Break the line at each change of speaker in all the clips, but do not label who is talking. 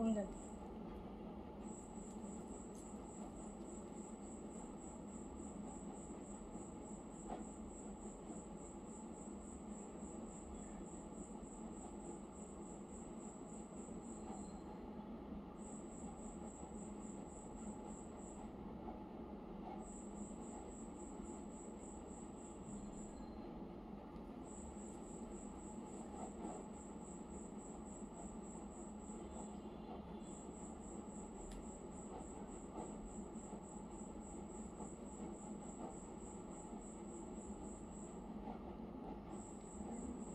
Phone দেন।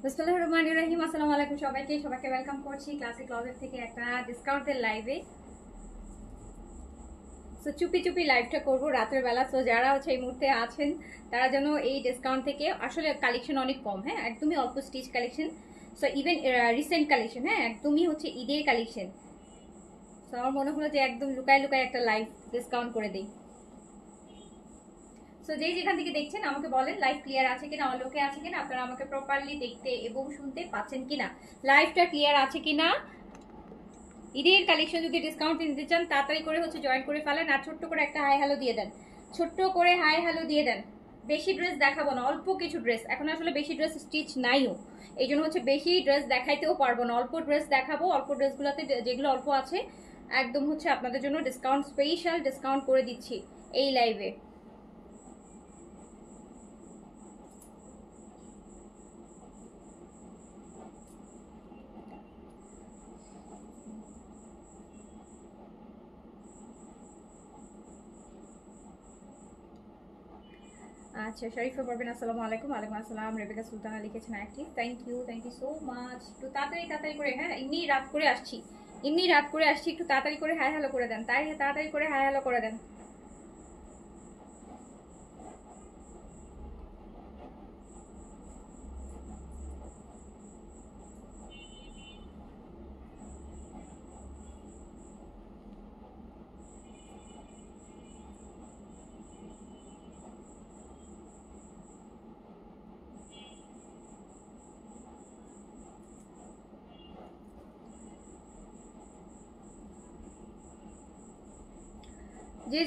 বিসমিল্লাহির রহমানির রহিম। আসসালামু আলাইকুম সবাইকে ওয়েলকাম করছি ক্লাসিক ক্লজেট থেকে একটা ডিসকাউন্টের লাইভে। সো চুপি চুপি লাইভটা করব রাতের বেলা। সো যারা হচ্ছে এই মুহূর্তে আছেন তারা যেন এই ডিসকাউন্ট থেকে, আসলে কালেকশন অনেক কম, হ্যাঁ একদমই অল্প stitch collection. So even recent collection, হ্যাঁ একদমই হচ্ছে ঈদের কালেকশন। সো আমার মনে হলো যে একদম লুকায় লুকায় একটা লাইভ ডিসকাউন্ট করে দিই। সো যেখান থেকে দেখছেন আমাকে বলেন লাইভ ক্লিয়ার আছে কিনা, অলোকে আছে কিনা, আপনারা আমাকে প্রপারলি দেখতে এবং শুনতে পাচ্ছেন কিনা, লাইভটা ক্লিয়ার আছে কিনা। ঈদের কালেকশন যদি ডিসকাউন্ট নিতে চান তাড়াতাড়ি করে হচ্ছে জয়েন করে ফেলেন, আর ছোট্ট করে একটা হাই হ্যালো দিয়ে দেন, ছোট্ট করে হাই হ্যালো দিয়ে দেন। বেশি ড্রেস দেখাবো না, অল্প কিছু ড্রেস, এখন আসলে বেশি ড্রেস স্টিচ নাইও, এই জন্য হচ্ছে বেশি ড্রেস দেখাইতেও পারবো না, অল্প ড্রেস দেখাবো। অল্প ড্রেসগুলোতে যেগুলো অল্প আছে একদম হচ্ছে আপনাদের জন্য ডিসকাউন্ট, স্পেশাল ডিসকাউন্ট করে দিচ্ছি এই লাইভে। আচ্ছা শরীফা পারবেন, আসসালামু আলাইকুম। ওয়ালাইকুম আসসালাম। রেবেকা সুলতানা লিখেছেন active, thank you so much. একটু তাড়াতাড়ি করে, হ্যাঁ এমনি রাত করে আসছি, একটু তাড়াতাড়ি করে হাই হ্যালো করে দেন, তাড়াতাড়ি করে হাই হ্যালো করে দেন।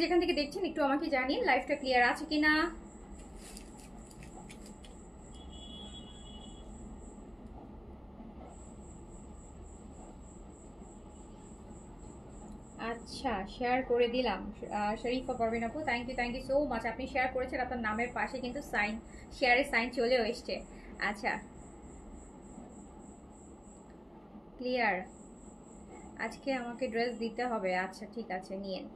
যেখান থেকে দেখছেন একটু আমাকে জানিয়ে লাইভটা ক্লিয়ার আছে কিনা। আচ্ছা শেয়ার করে দিলাম। শরীফা পারবেন আপু, থ্যাংক ইউ সো মাচ। আপনি শেয়ার করেছেন, আপনার নামের পাশে কিন্তু সাইন, শেয়ারের সাইন চলেও এসছে। আচ্ছা ক্লিয়ার, আজকে আমাকে ড্রেস দিতে হবে। আচ্ছা ঠিক আছে নিয়েন।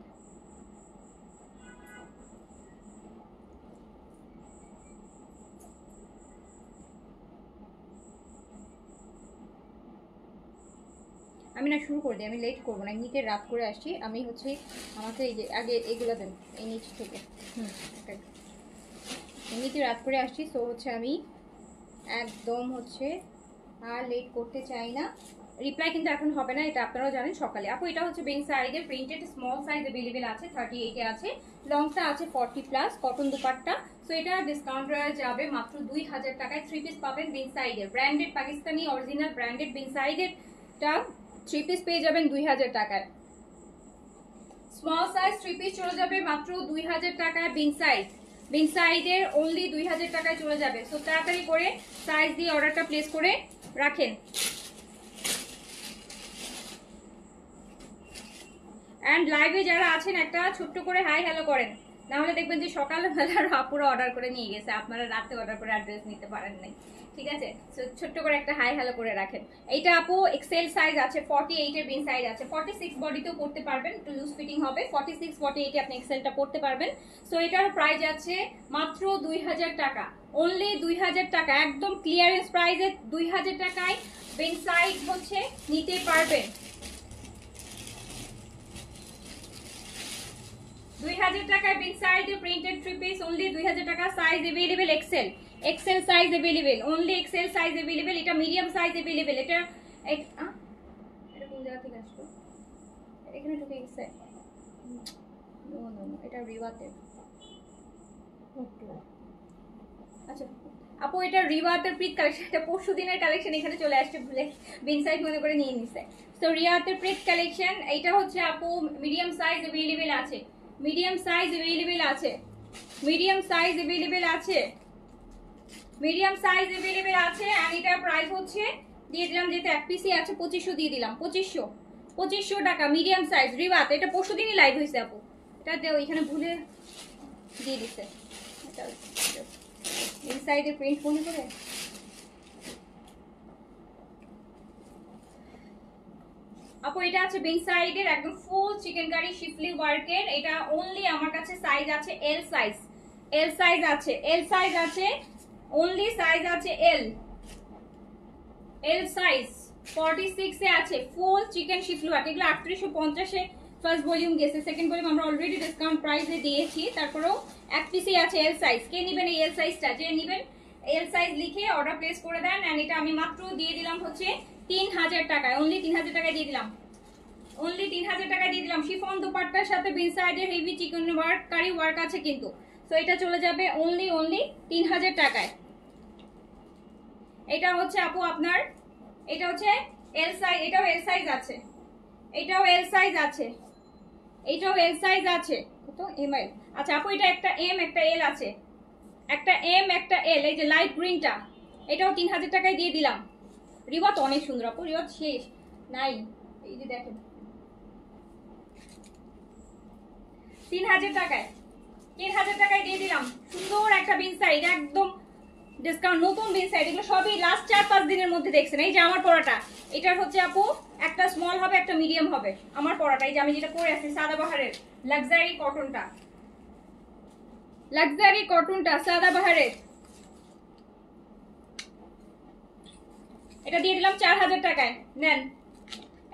আমি না শুরু করে দিই, আমি লেট করবো না, এমনিতে রাত করে আসছি। আমি হচ্ছে আমাকে এই যে আগে এগুলো দেন এই নিচ থেকে, এমনিতে রাত করে আসছি। সো হচ্ছে আমি একদম হচ্ছে আর লেট করতে চাই না। রিপ্লাই কিন্তু এখন হবে না, এটা আপনারাও জানেন সকালে। আপু এটা হচ্ছে বেন সাইজের প্রিন্টেড স্মল সাইজ अवेलेबल আছে, 38 এ আছে, লংটা আছে 40+, কটন দুপাট্টা। সো এটা ডিসকাউন্ট যাবে মাত্র 2000 টাকায়। 3 পিস পাবেন বেন সাইজের, branded Pakistani original branded Ben সাইজের টা 3 পিস পেয়ে যাবেন 2000 টাকায়। স্মল সাইজ 3 পিস চলে যাবে মাত্র 2000 টাকায়। বিন সাইজের অনলি 2000 টাকায় চলে যাবে। সো তাড়াতাড়ি করে সাইজ দিয়ে অর্ডারটা প্লেস করে রাখেন। এন্ড লাইভে যারা আছেন একটা ছোট্ট করে হাই হ্যালো করেন, না হলে দেখবেন যে সকালবেলার আপুরা অর্ডার করে নিয়ে গেছে, আপনারা রাতে অর্ডার করে অ্যাড্রেস নিতে পারেন নাই। ঠিক আছে, সো ছোট্ট করে একটা হাই হ্যালো করে রাখেন। এইটা আপু এক্সেল সাইজ আছে, 48 এর বিন সাইজ আছে, 46 বডিতেও পড়তে পারবেন, একটু লুজ ফিটিং হবে। 46 48 এ আপনি এক্সেলটা পড়তে পারবেন। সো এটার প্রাইস আছে মাত্র 2000 টাকা, অনলি 2000 টাকা, একদম ক্লিয়ারেন্স প্রাইসে 2000 টাকায় বিন সাইজ হচ্ছে নিতে পারবেন। 2000 টাকায় বিগ সাইজে প্রিন্টেড 3 পিস, অনলি 2000 টাকা। Size available XL size available, only XL size available. এটা মিডিয়াম সাইজ अवेलेबल। এটা এটা কোন জায়গা থেকে আসলো, এখানে ঢুকে গেছে। নো নো নো, এটা রিওয়াতে। ওকে আচ্ছা আপু এটা রিওয়াতের প্রিট কালেকশন, এটা পরশু দিনের কালেকশন এখানে চলে আসছে, ভুলে বিন সাইজ মনে করে নিয়ে নিছে। তো রিওয়াতের প্রিট কালেকশন এটা হচ্ছে আপু মিডিয়াম সাইজ अवेलेबल আছে, মিডিয়াম সাইজ अवेलेबल আছে, মিডিয়াম সাইজ अवेलेबल আছে, মিডিয়াম সাইজ अवेलेबल আছে। আর এটার প্রাইস হচ্ছে দিয়ে দিলাম, যেহেতু এক পিসই আছে 2500 দিয়ে দিলাম, 2500 টাকা মিডিয়াম সাইজ রিওয়াত। এটা পরশু দিনই লাইভ হয়েছে আপু, এটা দেও এখানে ভুলে দিয়ে দিছে। ইনসাইডে প্রিন্ট মনে করে আপু এটা আছে বিন সাইডের একদম ফুল চিকেন কারি শিফলি ওয়ার্কের। এটা অনলি আমার কাছে সাইজ আছে এল সাইজ, এল সাইজ আছে, এল সাইজ আছে, অনলি সাইজ আছে এল, এল সাইজ 46 এ আছে ফুল চিকেন শিফলি ওয়ার্ক। এগুলো 3850 এ ফার্স্ট ভলিউম গেছে, সেকেন্ড ভলিউম আমরা অলরেডি ডিসকাউন্ট প্রাইসে দিয়েছি, তারপরেও এক পিসই আছে এল সাইজ। কে নেবেন এই এল সাইজটা, যে নেবেন এল সাইজ লিখে অর্ডার প্লেস করে দেন। এন্ড এটা আমি মাত্র দিয়ে দিলাম হচ্ছে 3000 টাকায়, অনলি 3000 টাকায় দিয়ে দিলাম, অনলি 3000 টাকায় দিয়ে দিলাম। শিফন দুপাট্টার সাথে বিন সাইডের হেভি চিকেন ওয়ার্ক কারি ওয়ার্ক আছে কিন্তু। সো এটা চলে যাবে অনলি 3000 টাকায়। এটা হচ্ছে আপু আপনার, এটা হচ্ছে এল সাইজ, এটাও এল সাইজ আছে, এটাও এল সাইজ আছে, এটাও এল সাইজ আছে, কত এম এল। আচ্ছা আপু এটা একটা এম একটা এল আছে, একটা এম একটা এল, এই যে লাইট গ্রিনটা এটাও 3000 টাকায় দিয়ে দিলাম। রিওয়াত অনেক সুন্দর আপু, রিওয়াত শেষ নাই, এই যে দেখেন 3000 টাকায়, 3000 টাকায় দিয়ে দিলাম। সুন্দর একটা বিন সাইড, একদম ডিসকাউন্ট, নতুন বিন সাইড। এগুলো সবই লাস্ট 4-5 দিনের মধ্যে দেখছেন। এই যে আমার পরাটা, এটার হচ্ছে আপু একটা স্মল হবে একটা মিডিয়াম হবে আমার পরাটা। এই যে আমি যেটা পরে আছি সাদাবাহারের লাক্সারি কটনটা, লাক্সারি কটনটা সাদাবাহারের, এটা দিয়ে দিলাম 4000 টাকায়। নেন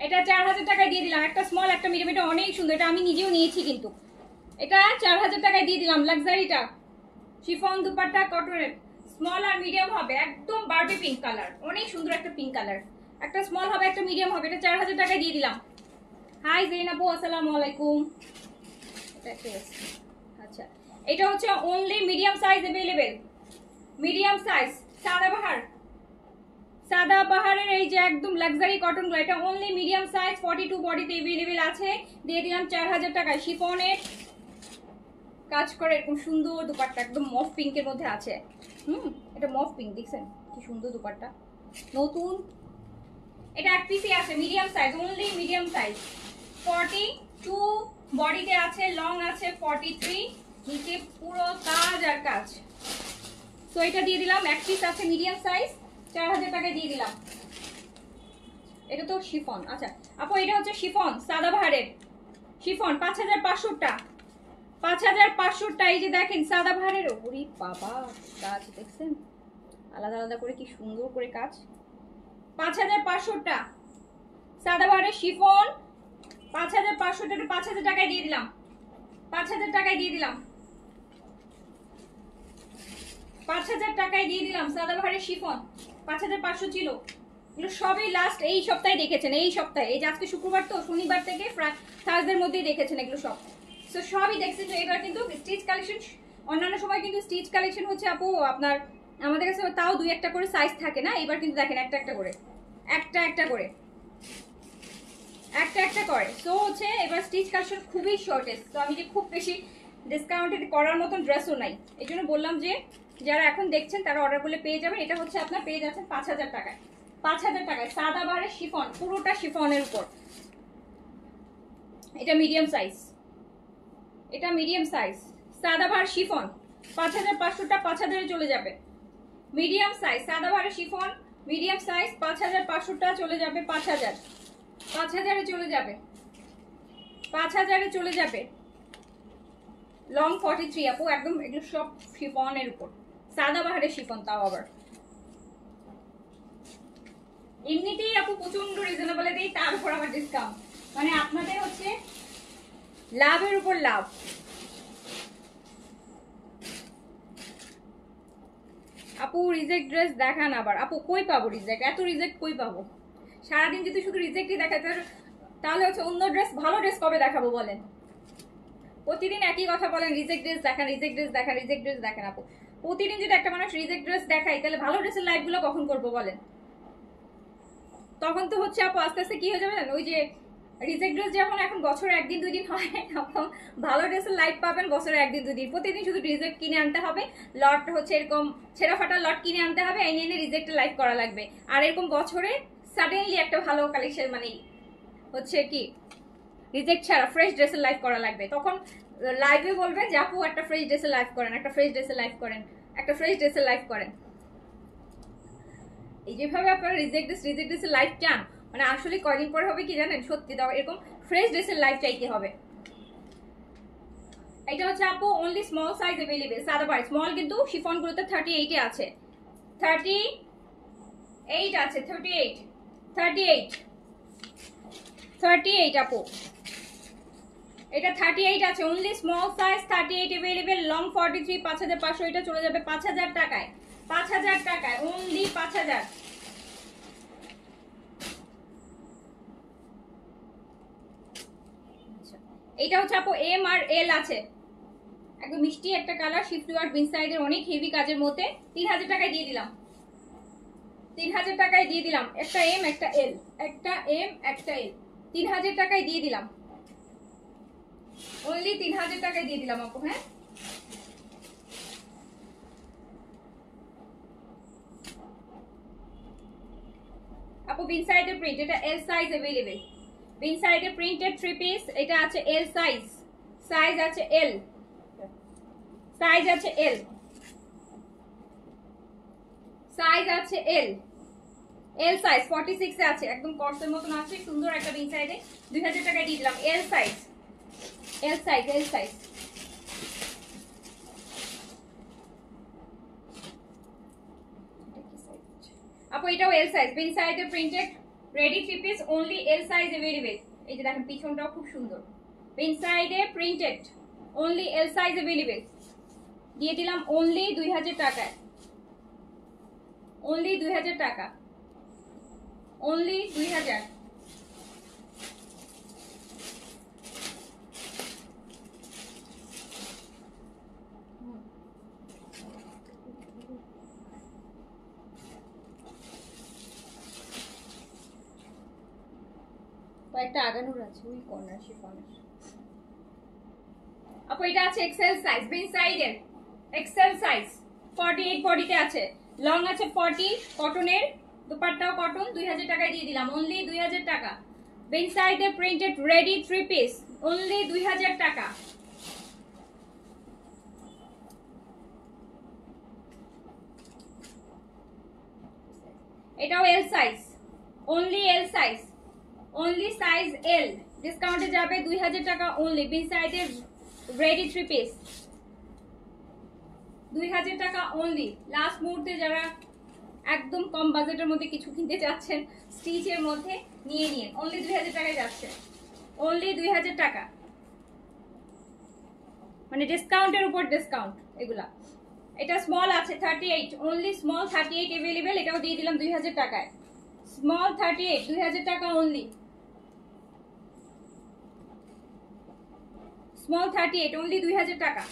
এটা 4000 টাকায় দিয়ে দিলাম, একটা স্মল একটা মিডিয়াম। এটা অনেক সুন্দর, এটা আমি নিজেও নিয়েছি কিন্তু। এটা 4000 টাকায় দিয়ে দিলাম লাক্সারিটা, শিফন দুপাট্টা কটনের, স্মল আর মিডিয়াম হবে, একদম বারবি পিঙ্ক কালার, অনেক সুন্দর একটা পিঙ্ক কালার। একটা স্মল হবে একটা মিডিয়াম হবে, এটা 4000 টাকায় দিয়ে দিলাম। হাই জেন আপু আসসালামু আলাইকুম। আচ্ছা এটা হচ্ছে only medium size available, medium size Sadabahar, সাদাবাহারের এই যে একদম লাক্সারি কটন গুলো, এটা অনলি মিডিয়াম সাইজ 42 বডিতে अवेलेबल আছে। দিয়ে দিলাম 4000 টাকায়। শিফনের কাজ করে এরকম সুন্দর দুপাট্টা, একদম মফ পিঙ্কের মধ্যে আছে। এটা মফ পিঙ্ক, দেখছেন কি সুন্দর দুপাট্টা, নতুন। এটা এক পিসই আছে medium size, only medium size 42 বডিতে আছে, লং আছে 43, নিচে পুরো কাজ আর কাজ। তো এটা দিয়ে দিলাম, এক পিস আছে মিডিয়াম সাইজ, 4000 টাকায় দিয়ে দিলাম। এটা তো শিফন। আচ্ছা আপু এটা হচ্ছে শিফন সাদাবাহারের, শিফন 5500টা, 5500টা। এই যে দেখেন সাদাবাহারের, ওরে বাবা কাজ দেখছেন আলাদা আলাদা করে কি সুন্দর করে কাজ। 5500টা সাদাবাহারের শিফন, 5500টা, 5000 টাকায় দিয়ে দিলাম, 5000 টাকায় দিয়ে দিলাম, 5000 টাকায় দিয়ে দিলাম সাদাবাহারের শিফন। 5500 ছিল। এগুলো সবই লাস্ট এই সপ্তাহে দেখেছেন, এই সপ্তাহে, এই যে আজকে শুক্রবার তো, শনিবার থেকে থার্সডের মধ্যেই দেখেছেন এগুলো সব। তো সবই দেখছেন। তো এবার কিন্তু স্টিচ কালেকশন, অন্যান্য সময় কিন্তু স্টিচ কালেকশন হচ্ছে আপু আপনার আমাদের কাছে তাও 2-1টা করে সাইজ থাকে না, এবার কিন্তু দেখেন একটা একটা করে, একটা একটা করে, একটা একটা করে। সো হচ্ছে এবার স্টিচ কালেকশন খুবই শর্টেজ। তো আমি যে খুব বেশি ডিসকাউন্টেড করার মতন ড্রেসও নাই, এই জন্য বললাম যে যারা এখন দেখছেন তারা অর্ডার করলে পেয়ে যাবেন। এটা হচ্ছে আপনার পেয়ে যাচ্ছেন 5000 টাকায়, 5000 টাকায় সাদাবাহারের শিফন, পুরোটা শিফনের উপর। এটা মিডিয়াম সাইজ, এটা মিডিয়াম সাইজ সাদাবাহার শিফন, 5500টা 5000-এ চলে যাবে। মিডিয়াম সাইজ সাদাবাহারের শিফন, মিডিয়াম সাইজ 5500টা চলে যাবে 5000, 5000-এ চলে যাবে, 5000-এ চলে যাবে। লং 43 আপু, একদম এগুলো সব শিফনের উপর, সাদাবাহারের শিফন, তাও আবার এমনিতেই আপু প্রচন্ড রিজনেবলে দেই, তার উপর আবার ডিসকাউন্ট, মানে আপনাদের হচ্ছে লাভের উপর লাভ। আপু রিজেক্ট ড্রেস দেখান আবার। আপু কই পাবো রিজেক্ট, এত রিজেক্ট কই পাবো? সারাদিন যদি শুধু রিজেক্টই দেখাতে তাহলে হচ্ছে অন্য ড্রেস, ভালো ড্রেস কবে দেখাবো বলেন? প্রতিদিন একই কথা বলেন, রিজেক্ট ড্রেস দেখান, রিজেক্ট ড্রেস দেখান, রিজেক্ট ড্রেস দেখান। আপু প্রতিদিন যদি একটা মানুষ রিজেক্ট ড্রেস দেখাই তাহলে ভালো ড্রেসের লাইভ গুলো কখন করবো বলেন? তখন তো হচ্ছে আপু আস্তে আস্তে কি হয়ে যাবে না, ওই যে রিজেক্ট ড্রেস যেমন এখন বছরে একদিন দুই দিন হয়, তখন ভালো ড্রেসের লাইভ পাবেন বছরে একদিন দুই দিন। প্রতিদিন শুধু রিজেক্ট কিনে আনতে হবে, লট হচ্ছে এরকম ছেঁড়া ফাটা লট কিনে আনতে হবে, এনে এনে রিজেক্টের লাইভ করা লাগবে। আর এরকম বছরে সাডেনলি একটা ভালো কালেকশন মানে হচ্ছে কি রিজেক্ট ছাড়া ফ্রেশ ড্রেসের লাইভ করা লাগবে। তখন লাইভে বলবেন যে আপু একটা ফ্রেশ ড্রেসের লাইভ করেন, একটা ফ্রেশ ড্রেসের লাইভ করেন, একটা ফ্রেশ ড্রেসের লাইভ করেন। এই যেভাবে আপনারা রিজেক্ট ড্রেসের লাইভ চান, মানে আসলে কয়দিন পরে হবে কি জানেন, সত্যি দাও এরকম ফ্রেশ ড্রেসের লাইভ চাইতে হবে। এটা হচ্ছে আপু অনলি স্মল সাইজ अवेलेबल, সাদাবাই স্মল কিন্তু শিফন গুলোতে 38 এ আছে, 38 আছে, 38 আপু, এটা 38 আছে, only small size 38 available, long 43, 5500, এটা চলে যাবে 5000 টাকায়, 5000 টাকায়, অনলি 5000। এটা হচ্ছে আপু এম আর এল আছে, একদম মিষ্টি একটা কালার, শিফট ওয়ার্ক বিন সাইডের, অনেক হেভি কাজের মধ্যে, 3000 টাকায় দিয়ে দিলাম, 3000 টাকায় দিয়ে দিলাম। একটা এম একটা এল, একটা এম একটা এল, 3000 টাকায় দিয়ে দিলাম, অনলি 3000 টাকায় দিয়ে দিলাম আপু। হ্যাঁ আপু বিন সাইডের প্রিন্ট, এটা এল সাইজ अवेलेबल, বিন সাইডের প্রিন্টেড 3 পিস, এটা আছে এল সাইজ, সাইজ আছে এল, সাইজ আছে এল, সাইজ আছে এল, এল সাইজ 46 এ আছে, একদম কর্সের মতন আছে, সুন্দর একটা বিন সাইডে, 2000 টাকায় দিয়ে দিলাম। L size, L size, L size. আপু এটাও এল সাইজ, বিন সাইডে প্রিন্টেড রেডি 3 পিস, অনলি এল সাইজ अवेलेबल। এই যে দেখেন পিছনটাও খুব সুন্দর, বিন সাইডে প্রিন্টেড, অনলি এল সাইজ अवेलेबल, দিয়ে দিলাম অনলি 2000 টাকায়, অনলি 2000 টাকা, অনলি 2000। একটা আগানোর আছে ওই কর্নার শিফনের। আপু এটা আছে এক্সেল সাইজ, বিন সাইডের এক্সেল সাইজ, 48 বডিতে আছে, লং আছে 40, কটনের, দুপাট্টাও কটন, 2000 টাকায় দিয়ে দিলাম, অনলি 2000 টাকা। বিন সাইডে প্রিন্টেড রেডি 3 পিস, অনলি 2000 টাকা। এটাও L size, only L size, only size এল, ডিসকাউন্টে যাবে 2000 টাকা অনলি। বিন সাইডের রেডি 3 পিস, 2000 টাকা অনলি। লাস্ট মুহূর্তে যারা একদম কম বাজেটের মধ্যে কিছু কিনতে চাচ্ছেন স্টিচের মধ্যে, নিয়ে নিন, অনলি 2000 টাকায় যাচ্ছে, অনলি 2000 টাকা, মানে ডিসকাউন্টের উপর ডিসকাউন্ট এগুলা। এটা স্মল আছে 38, অনলি স্মল 38 अवेलेबल, এটাও দিয়ে দিলাম 2000 টাকায়, স্মল 38, 2000 টাকা অনলি, স্মল 38 অনলি 2000 টাকা।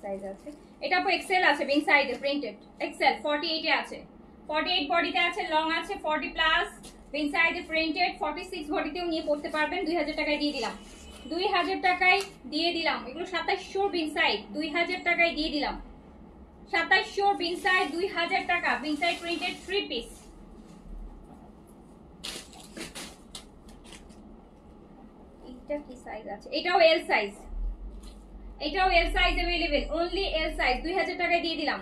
সাইজ আছে, এটা আপু এক্সেল আছে, বিন সাইডে প্রিন্টেড এক্সেল 48 এ আছে, 48 বডিতে আছে, লং আছে 40 প্লাস, বিন সাইডে প্রিন্টেড 46 বডিতেও নিয়ে পড়তে পারবেন। 2000 টাকায় দিয়ে দিলাম, 2000 টাকায় দিয়ে দিলাম। এগুলো 2700 বিন সাইড, 2000 টাকায় দিয়ে দিলাম, 2700 বিন সাইড, 2000 টাকা। বিন সাইড প্রিন্টেড 3 পিস, এটা কি সাইজ আছে, এটাও এল সাইজ, এটাও এল size available, only L size, 2000 টাকায় দিয়ে দিলাম।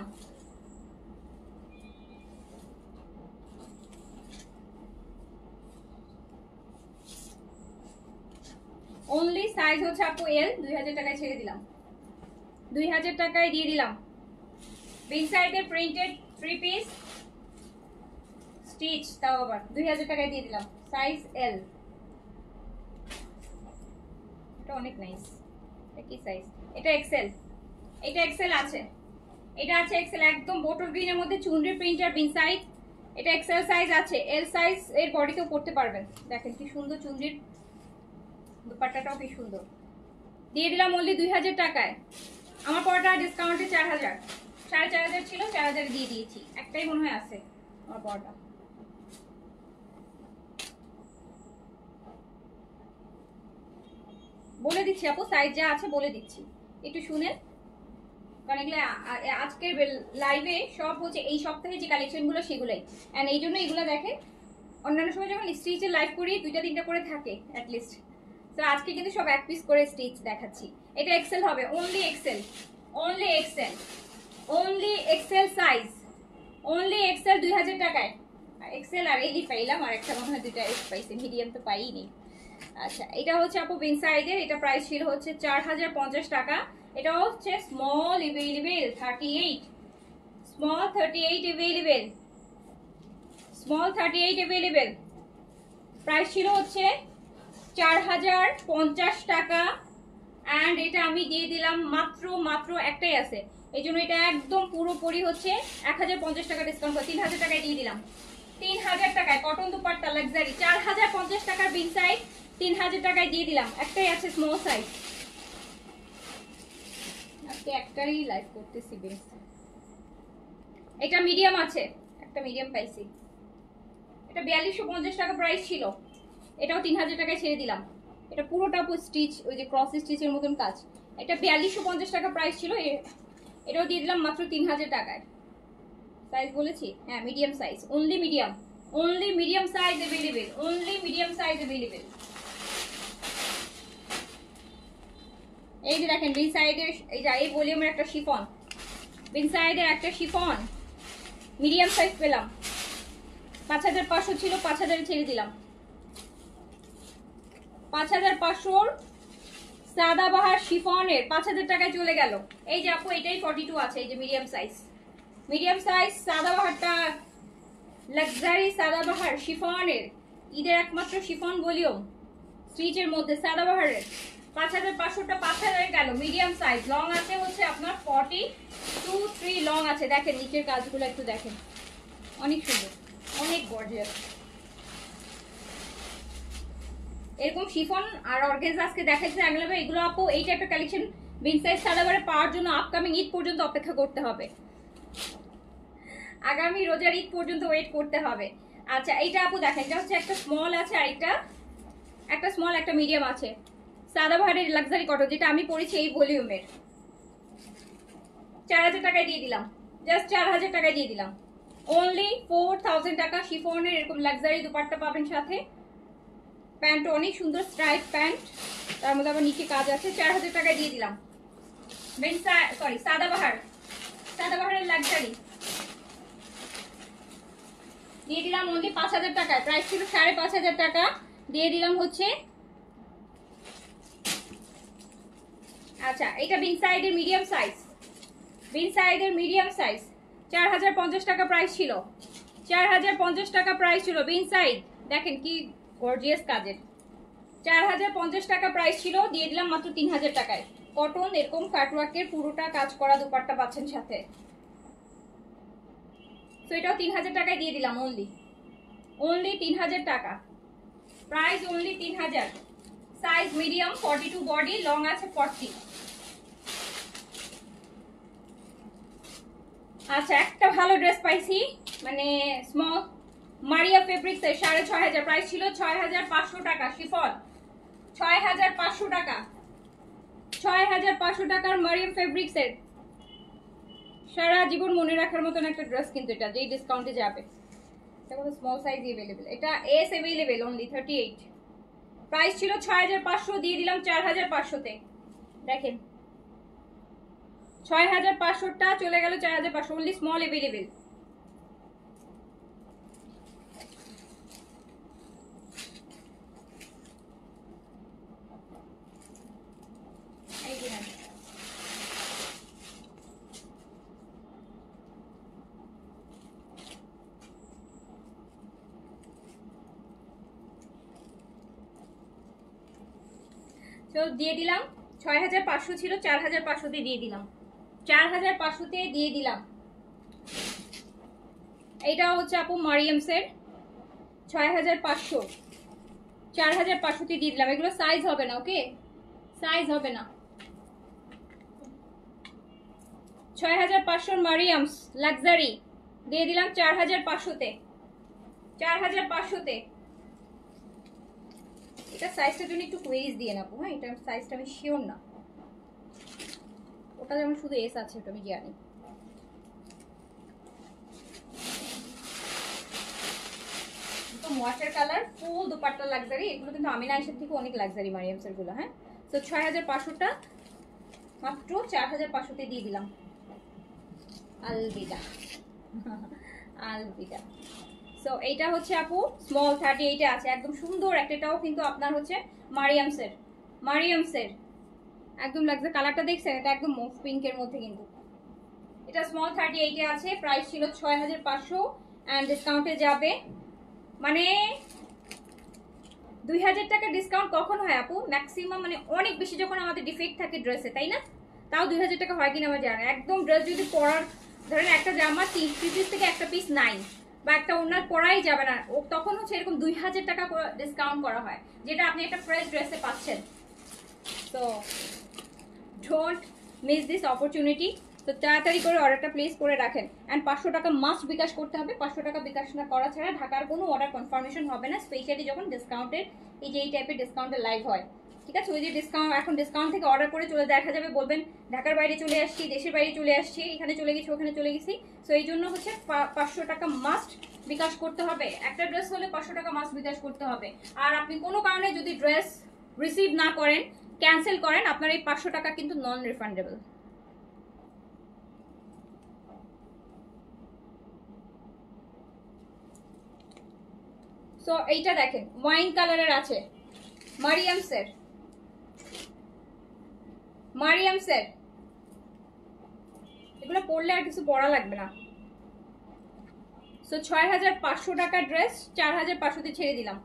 অনলি সাইজ হচ্ছে আপু এল, 2000 টাকায় ছেড়ে দিলাম, 2000 টাকায় দিয়ে দিলাম। বিন সাইডের প্রিন্টেড 3 পিস স্টিচ, তাও আবার 2000 টাকায় দিয়ে দিলাম, সাইজ এল। এটা অনেক নাইস, এটা কি সাইজ, এটা এক্সেল, এটা এক্সেল আছে, এটা আছে এক্সেল, একদম বোটল গ্রিনের মধ্যে চুনরি প্রিন্টার বিন সাইড, এটা এক্সেল সাইজ আছে, এল সাইজ এর বডিতেও পরতে পারবেন। দেখেন কি সুন্দর চুনরির দুপাট্টাটাও কি সুন্দর। দিয়ে দিলাম অনলি 2000 টাকায়। আমার পরটা ডিসকাউন্টে 4000, 4500 ছিল, 4000 দিয়ে দিয়েছি। একটাই মনে হয় আছে আমার পরটা। বলে দিচ্ছি আপু, সাইজ যা আছে বলে দিচ্ছি, একটু শুনেন। কারণ এগুলো আজকের লাইভে সব হচ্ছে এই সপ্তাহে যে কালেকশনগুলো সেগুলোই, অ্যান্ড এই জন্য এগুলো দেখেন। অন্যান্য সময় যখন স্টিচের লাইভ করি 2-3টা করে থাকে অ্যাটলিস্ট, তো আজকে কিন্তু সব এক পিস করে স্টিচ দেখাচ্ছি। এটা এক্সেল হবে, only XL, only XL, only XL size, only XL 2000 টাকায়। এক্সেল আর এই পাইলাম, আর একটা মনে হয় 2টা এক্স পাইছি, মিডিয়াম তো পাইনি। আচ্ছা, এটা হচ্ছে আপু বিন সাইজের, এটা প্রাইস ছিল হচ্ছে 4050 টাকা। এটা হচ্ছে small available 38, small 38 available, small 38 available. Price ছিল হচ্ছে 4050 টাকা। অ্যান্ড এটা আমি দিয়ে দিলাম মাত্র একটাই আছে, এই জন্য এটা একদম পুরোপুরি হচ্ছে 1050 টাকা ডিসকাউন্ট করে 3000 টাকায় দিয়ে দিলাম। 3000 টাকায় কটন দুপাট্টা লাক্সারি, 4050 টাকার বিন সাইজ 3000 টাকায় দিয়ে দিলাম। একটাই আছে স্মল সাইজ, আজকে একটাই লাইভ করতেছি বেশ। এটা মিডিয়াম আছে, একটা মিডিয়াম পাইছি। এটা 4250 টাকা প্রাইস ছিল, এটাও 3000 টাকায় ছেড়ে দিলাম। এটা পুরোটা স্টিচ, ওই যে ক্রস স্টিচের মতন কাজ। এটা 4250 টাকা প্রাইস ছিল, এটাও দিয়ে দিলাম মাত্র 3000 টাকায়। সাইজ বলেছি, হ্যাঁ medium size, only medium, only medium size available, only medium size available. এই যে দেখেন বিন সাইডের এই যে এই ভলিউমের একটা শিফন, বিন সাইডের একটা শিফন মিডিয়াম সাইজ পেলাম। 5500 ছিল, 5000 ছেড়ে দিলাম। 5500 সাদাবাহার শিফনের 5000 টাকায় চলে গেল। এই যে আপু এটাই 42 আছে, এই যে মিডিয়াম সাইজ, মিডিয়াম সাইজ সাদাবাহারটা লাক্সারি সাদাবাহার শিফনের, ঈদের একমাত্র শিফন ভলিউম স্টিচের মধ্যে সাদাবাহারের 5500টা 5000 গেল। মিডিয়াম সাইজ, লং আছে হচ্ছে আপনার 42-3 লং আছে। দেখেন নিচের কাজগুলো একটু দেখেন, অনেক সুন্দর, অনেক গর্জিয়াস। এরকম শিফন আর অর্গানজা আজকে দেখাচ্ছি অ্যাভেলেবল। এগুলো আপু এই টাইপের কালেকশন বিন সাইজ সাদাবাহারে পাওয়ার জন্য আপকামিং ঈদ পর্যন্ত অপেক্ষা করতে হবে, আগামী রোজার ঈদ পর্যন্ত ওয়েট করতে হবে। আচ্ছা, এইটা আপু দেখেন, এটা হচ্ছে একটা স্মল আছে আর একটা স্মল একটা মিডিয়াম আছে সাদাবাহারের লাক্সারি কটন, যেটা আমি পরেছি এই ভলিউমের। 4000 টাকায় দিয়ে দিলাম, জাস্ট 4000 টাকায় দিয়ে দিলাম। অনলি 4000 টাকা শিফনের এরকম লাক্সারি দুপাট্টা পাবেন সাথে। প্যান্ট অনেক সুন্দর স্ট্রাইপ প্যান্ট, তার মধ্যে আবার নিচে কাজ আছে। 4000 টাকায় দিয়ে দিলাম। সাদাবাহারের লাক্সারি দিয়ে দিলাম অনলি 5000 টাকায়। প্রাইস ছিল 5500 টাকা, দিয়ে দিলাম হচ্ছে। আচ্ছা, এটা বিন সাইডের মিডিয়াম সাইজ, বিন সাইডের মিডিয়াম সাইজ 4050 টাকা প্রাইস ছিল, 4050 টাকা প্রাইস ছিল বিন সাইড। দেখেন কি গর্জিয়াস কাজের, 4050 টাকা প্রাইস ছিল, দিয়ে দিলাম মাত্র 3000 টাকায়। কটন এরকম কাটওয়ার্কের পুরোটা কাজ করা দুপাট্টা পাচ্ছেন সাথে। তো এটাও 3000 টাকায় দিয়ে দিলাম, অনলি 3000 টাকা price, only 3000। Size medium, 42 body, long আছে 40। আচ্ছা, একটা ভালো ড্রেস পাইছি, মানে স্মল মারিয়া ফেব্রিক্স এর 6500, প্রাইস ছিল 6500 টাকা শিফন, 6500 টাকা, 6500 টাকার মারিয়া ফেব্রিক্স এর সারা জীবন মনে রাখার মতন একটা ড্রেস। কিন্তু এটা যেই ডিসকাউন্টে যাবে, এটা কোনো স্মল সাইজ अवेलेबल, এটা এস अवेलेबल অনলি 38। প্রাইস ছিল 6500, দিয়ে দিলাম 4500 তে। দেখেন 6500টা চলে গেল 4500, অনলি স্মল अवेलेबल। তো দিয়ে দিলাম 6500 ছিল, 4500 তে দিয়ে দিলাম, 4500 তে দিয়ে দিলাম। এইটা হচ্ছে আপু মারিয়ামসের 6500, 4500 দিয়ে দিলাম। এগুলো সাইজ হবে না, ওকে, সাইজ হবে না। 6500 মারিয়ামস লাক্সারি দিয়ে দিলাম 4500-তে, 4500-তে। এটা সাইজটার জন্য একটু কুইজ দিয়ে নেবো, হ্যাঁ, এটা সাইজটা আমি শিওর না। ওটা যেমন শুধু এস আছে, ওটা আমি জানি। ওয়াটার কালার ফুল দুপাট্টা লাক্সারি, এগুলো কিন্তু আমিনা আয়েশার থেকে অনেক লাক্সারি মারিয়ামসের গুলো। হ্যাঁ, তো 6500টা মাত্র 4500-তে দিয়ে দিলাম। আলবিদা আলবিদা। সো এইটা হচ্ছে আপু স্মল 38 এ আছে, একদম সুন্দর একটাও কিন্তু আপনার হচ্ছে মারিয়ামসের, মারিয়ামসের একদম লাগছে। কালারটা দেখছেন, এটা একদম মুভ পিঙ্কের মধ্যে, কিন্তু এটা স্মল 38 এ আছে। প্রাইস ছিল 6500 এন্ড ডিসকাউন্টে যাবে, মানে 2000 টাকা ডিসকাউন্ট কখন হয় আপু? ম্যাক্সিমাম মানে অনেক বেশি যখন আমাদের ডিফেক্ট থাকে ড্রেসে, তাই না? তাও 2000 টাকা হয় কিনা আমার জানা। একদম ড্রেস যদি পরার, ধরেন একটা জামা 3 পিস থেকে একটা পিস নাই বা একটা ওনার পরাই যাবে না, তখন হচ্ছে এরকম 2000 টাকা ডিসকাউন্ট করা হয়, যেটা আপনি একটা ফ্রেশ ড্রেসে পাচ্ছেন। তো ডোন্ট মিস দিস অপরচুনিটি। তো তাড়াতাড়ি করে অর্ডারটা প্লেস করে রাখেন। অ্যান্ড 500 টাকা মাস্ট বিকাশ করতে হবে। 500 টাকা বিকাশ না করা ছাড়া ঢাকার কোনো অর্ডার কনফার্মেশন হবে না, স্পেশালি যখন ডিসকাউন্টের এই টাইপের ডিসকাউন্টের লাইভ হয়। ঠিক আছে, ওই যে ডিসকাউন্ট, এখন ডিসকাউন্ট থেকে অর্ডার করে চলে দেখা যাবে, বলবেন ঢাকার বাইরে চলে আসছি, দেশের বাইরে চলে আসছি, এখানে চলে গেছি, ওখানে চলে গেছি। সো এই জন্য হচ্ছে 500 টাকা মাস্ট বিকাশ করতে হবে। একটা ড্রেস হলে 500 টাকা মাস্ট বিকাশ করতে হবে। আর আপনি কোনো কারণে যদি ড্রেস রিসিভ না করেন, ক্যান্সেল করেন, আপনার এই 500 টাকা কিন্তু নন রিফান্ডেবল। সো এইটা দেখেন ওয়াইন কালারের আছে, মারিয়ামসের, মারিয়ামসের। এগুলো পরলে আর কিছু পরা লাগবে না। সো 6500 টাকা ড্রেস 4500-তে ছেড়ে দিলাম।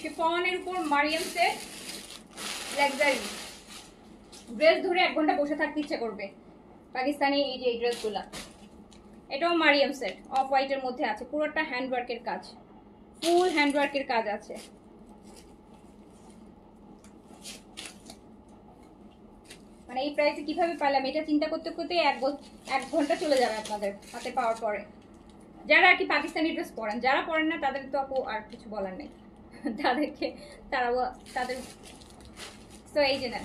শিফনের উপর মারিয়ামসের লাক্সারি ড্রেস ধরে 1 ঘন্টা বসে থাকতে ইচ্ছে করবে। পাকিস্তানি এই যে ড্রেসগুলা, এটাও মারিয়ামসের, অফ হোয়াইটের মধ্যে আছে, পুরোটা হ্যান্ডওয়ার্কের কাজ, ফুল হ্যান্ডওয়ার্কের কাজ আছে। মানে এই প্রাইসে কিভাবে পেলাম এটা চিন্তা করতে করতে 1 ঘন্টা চলে যাবে আপনাদের হাতে পাওয়ার পরে। যারা আর কি পাকিস্তানি ড্রেস পরেন, যারা পরেন না তাদের তো আপু আর কিছু বলার নেই, তাদেরকে তাদের। সো এই যে নেন।